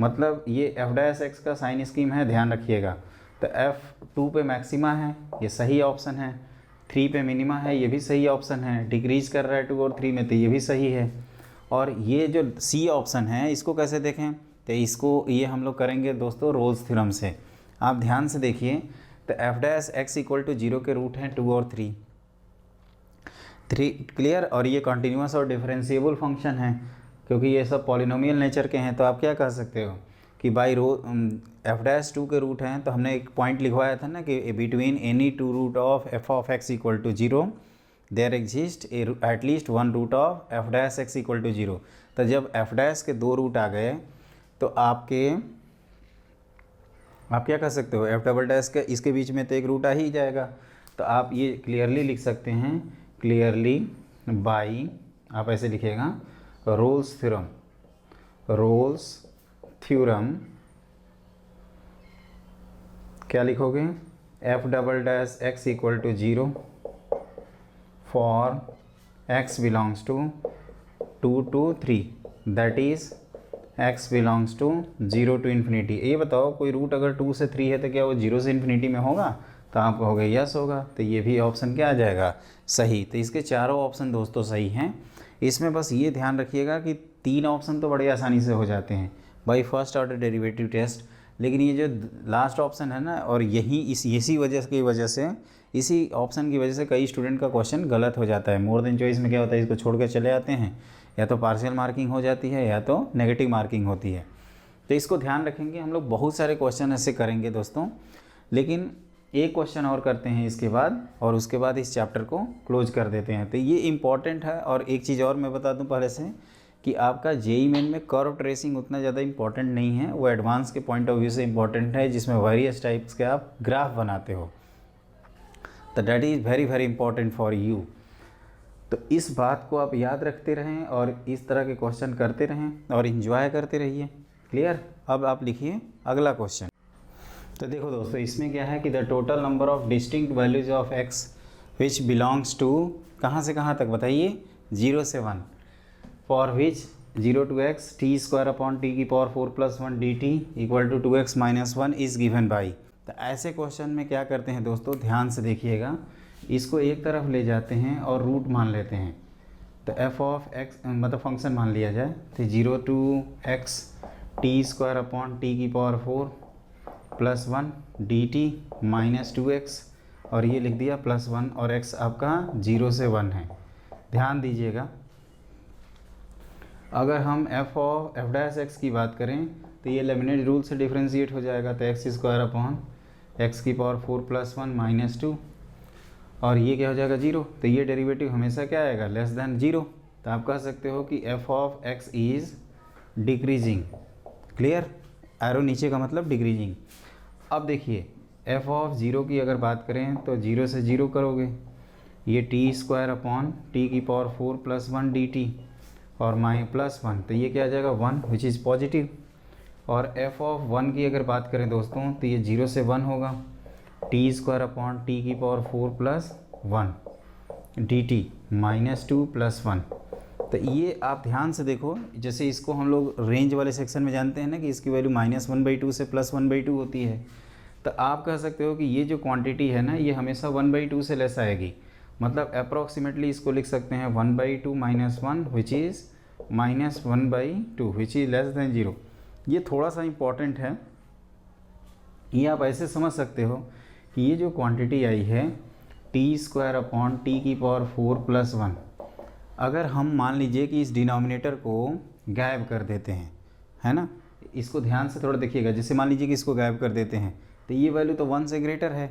मतलब ये एफ डैश एक्स का साइन स्कीम है, ध्यान रखिएगा। तो F2 पे मैक्सिमा है, ये सही ऑप्शन है, 3 पे मिनिमा है, ये भी सही ऑप्शन है, डिक्रीज कर रहा है 2 और 3 में, तो ये भी सही है। और ये जो C ऑप्शन है इसको कैसे देखें, तो इसको ये हम लोग करेंगे दोस्तों रोल्स थ्योरम से। आप ध्यान से देखिए, तो f dash x equal to 0 के रूट हैं 2 और 3 क्लियर। और ये कॉन्टीन्यूअस और डिफरेंशिएबल फंक्शन है, क्योंकि ये सब पॉलिनोमियल नेचर के हैं। तो आप क्या कह सकते हो कि बाई एफ डैश 2 के रूट हैं, तो हमने एक पॉइंट लिखवाया था ना कि between any 2 root of f of x equal to 0 there exist at least 1 root of f dash x equal to 0। तो जब एफ डैश के 2 रूट आ गए तो आप क्या कर सकते हो, एफ डबल डैश के इसके बीच में तो एक रूट आ ही जाएगा। तो आप ये क्लियरली लिख सकते हैं, क्लियरली बाई, आप ऐसे लिखिएगा, रोल्स थ्योरम, क्या लिखोगे, f double dash x equal to 0 for x belongs to 2 to 3, that is x belongs to 0 to infinity. ये बताओ कोई रूट अगर 2 से 3 है तो क्या वो 0 से इन्फिनिटी में होगा, तो आप कहोगे यस होगा। तो ये भी ऑप्शन क्या आ जाएगा, सही। तो इसके चारों ऑप्शन दोस्तों सही हैं। इसमें बस ये ध्यान रखिएगा कि 3 ऑप्शन तो बड़े आसानी से हो जाते हैं by first order derivative test, लेकिन ये जो लास्ट ऑप्शन है ना, और इसी वजह से इसी ऑप्शन की वजह से कई स्टूडेंट का क्वेश्चन गलत हो जाता है। मोर देन चॉइस में क्या होता है, इसको छोड़ के चले आते हैं, या तो पार्शियल मार्किंग हो जाती है या तो नेगेटिव मार्किंग होती है। तो इसको ध्यान रखेंगे, हम लोग बहुत सारे क्वेश्चन ऐसे करेंगे दोस्तों। लेकिन एक क्वेश्चन और करते हैं इसके बाद, और उसके बाद इस चैप्टर को क्लोज कर देते हैं। तो ये इम्पॉर्टेंट है। और एक चीज़ और मैं बता दूं पहले से कि आपका जेईई मेन में कर्व ट्रेसिंग उतना ज़्यादा इंपॉर्टेंट नहीं है, वो एडवांस के पॉइंट ऑफ व्यू से इंपॉर्टेंट है, जिसमें वेरियस टाइप्स के आप ग्राफ बनाते हो। तो that is very very important for you. तो इस बात को आप याद रखते रहें और इस तरह के क्वेश्चन करते रहें और इन्जॉय करते रहिए। क्लियर। अब आप लिखिए अगला क्वेश्चन। तो देखो दोस्तों, इसमें क्या है कि the total number of distinct values of x which belongs to, कहाँ से कहाँ तक बताइए, 0 से 1, for which 0 to x t square upon t की power 4 + 1 dt equal to 2x - 1 is given by. तो ऐसे क्वेश्चन में क्या करते हैं दोस्तों, ध्यान से देखिएगा, इसको एक तरफ ले जाते हैं और रूट मान लेते हैं। तो f ऑफ x मतलब फंक्शन मान लिया जाए, तो 0 to x t square upon t की पावर 4 + 1 dt -2x, और ये लिख दिया +1, और x आपका 0 से 1 है। ध्यान दीजिएगा, अगर हम f डैश एक्स की बात करें तो ये लेबनिज़ रूल से डिफ्रेंशिएट हो जाएगा। तो एक्स स्क्वायर अपॉन एक्स की पावर 4 + 1 - 2, और ये क्या हो जाएगा 0। तो ये डेरिवेटिव हमेशा क्या आएगा, लेस देन 0। तो आप कह सकते हो कि f of x is decreasing. Clear, arrow नीचे का मतलब डिक्रीजिंग। अब देखिए f ऑफ 0 की अगर बात करें तो 0 से 0 करोगे, ये t स्क्वायर अपॉन टी की पावर 4 + 1 dt और +1, तो ये क्या आ जाएगा 1 विच इज़ पॉजिटिव। और f ऑफ 1 की अगर बात करें दोस्तों तो ये 0 से 1 होगा, टी स्क्वायर अपॉन टी की पावर 4 + 1 dt -2 + 1। तो ये आप ध्यान से देखो, जैसे इसको हम लोग रेंज वाले सेक्शन में जानते हैं ना कि इसकी वैल्यू -1/2 से +1/2 होती है। तो आप कह सकते हो कि ये जो क्वांटिटी है ना, ये हमेशा 1/2 से लेस आएगी। मतलब अप्रॉक्सीमेटली इसको लिख सकते हैं 1/2 - 1 which is -1/2 which is less than 0। ये थोड़ा सा इम्पॉर्टेंट है, ये आप ऐसे समझ सकते हो कि ये जो क्वांटिटी आई है टी स्क्वायर अपॉन टी की पावर 4 + 1, अगर हम मान लीजिए कि इस डिनोमिनेटर को गायब कर देते हैं, है ना, इसको ध्यान से थोड़ा देखिएगा, जैसे मान लीजिए कि इसको गायब कर देते हैं तो ये वैल्यू तो 1 से ग्रेटर है।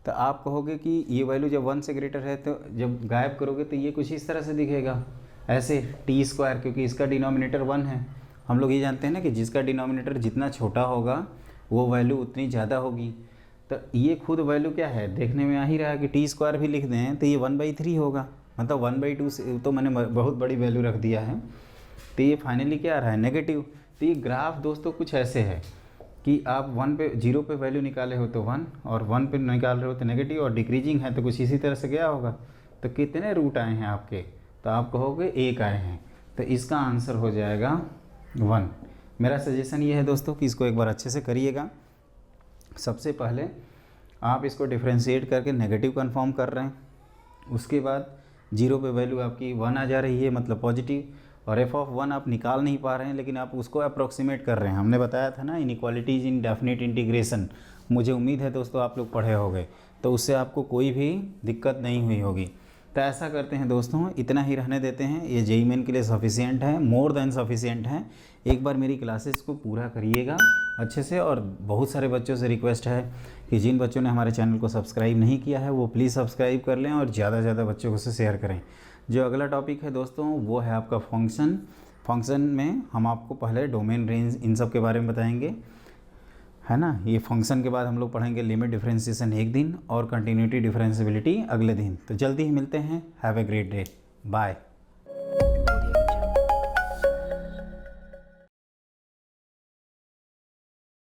तो आप कहोगे कि ये वैल्यू जब 1 से ग्रेटर है तो जब गायब करोगे तो ये कुछ इस तरह से दिखेगा, ऐसे टी स्क्वायर, क्योंकि इसका डिनोमिनेटर 1 है। हम लोग ये जानते हैं ना कि जिसका डिनोमिनेटर जितना छोटा होगा वो वैल्यू उतनी ज़्यादा होगी। तो ये खुद वैल्यू क्या है, देखने में आ ही रहा है कि टी स्क्वायर भी लिख दें तो ये 1/3 होगा, मतलब 1/2 से तो मैंने बहुत बड़ी वैल्यू रख दिया है। तो ये फाइनली क्या आ रहा है, नेगेटिव। तो ये ग्राफ दोस्तों कुछ ऐसे है कि आप 0 पे वैल्यू निकाले हो तो 1, और 1 पे निकाल रहे हो तो नेगेटिव, और डिक्रीजिंग है तो कुछ इसी तरह से गया होगा। तो कितने रूट आए हैं आपके, तो आप कहोगे 1 आए हैं, तो इसका आंसर हो जाएगा 1। मेरा सजेशन ये है दोस्तों कि इसको एक बार अच्छे से करिएगा। सबसे पहले आप इसको डिफ्रेंशिएट करके नेगेटिव कन्फर्म कर रहे हैं, उसके बाद 0 पे वैल्यू आपकी 1 आ जा रही है, मतलब पॉजिटिव, और f(1) आप निकाल नहीं पा रहे हैं लेकिन आप उसको अप्रोक्सीमेट कर रहे हैं। हमने बताया था ना इनइक्वालिटीज़ इन डेफिनेट इंटीग्रेशन, मुझे उम्मीद है दोस्तों आप लोग पढ़े होंगे, तो उससे आपको कोई भी दिक्कत नहीं हुई होगी। तो ऐसा करते हैं दोस्तों, इतना ही रहने देते हैं, ये जेईई मेन के लिए सफिशिएंट है, मोर देन सफिशिएंट है। एक बार मेरी क्लासेस को पूरा करिएगा अच्छे से। और बहुत सारे बच्चों से रिक्वेस्ट है कि जिन बच्चों ने हमारे चैनल को सब्सक्राइब नहीं किया है वो प्लीज़ सब्सक्राइब कर लें और ज़्यादा से ज़्यादा बच्चों को से शेयर करें। जो अगला टॉपिक है दोस्तों वो है आपका फंक्शन में हम आपको पहले डोमेन, रेंज, इन सब के बारे में बताएंगे, है ना। ये फंक्शन के बाद हम लोग पढ़ेंगे लिमिट डिफरेंशिएशन एक दिन और कंटिन्यूटी डिफरेंशिएबिलिटी अगले दिन। तो जल्दी ही मिलते हैं। Have a great day, bye.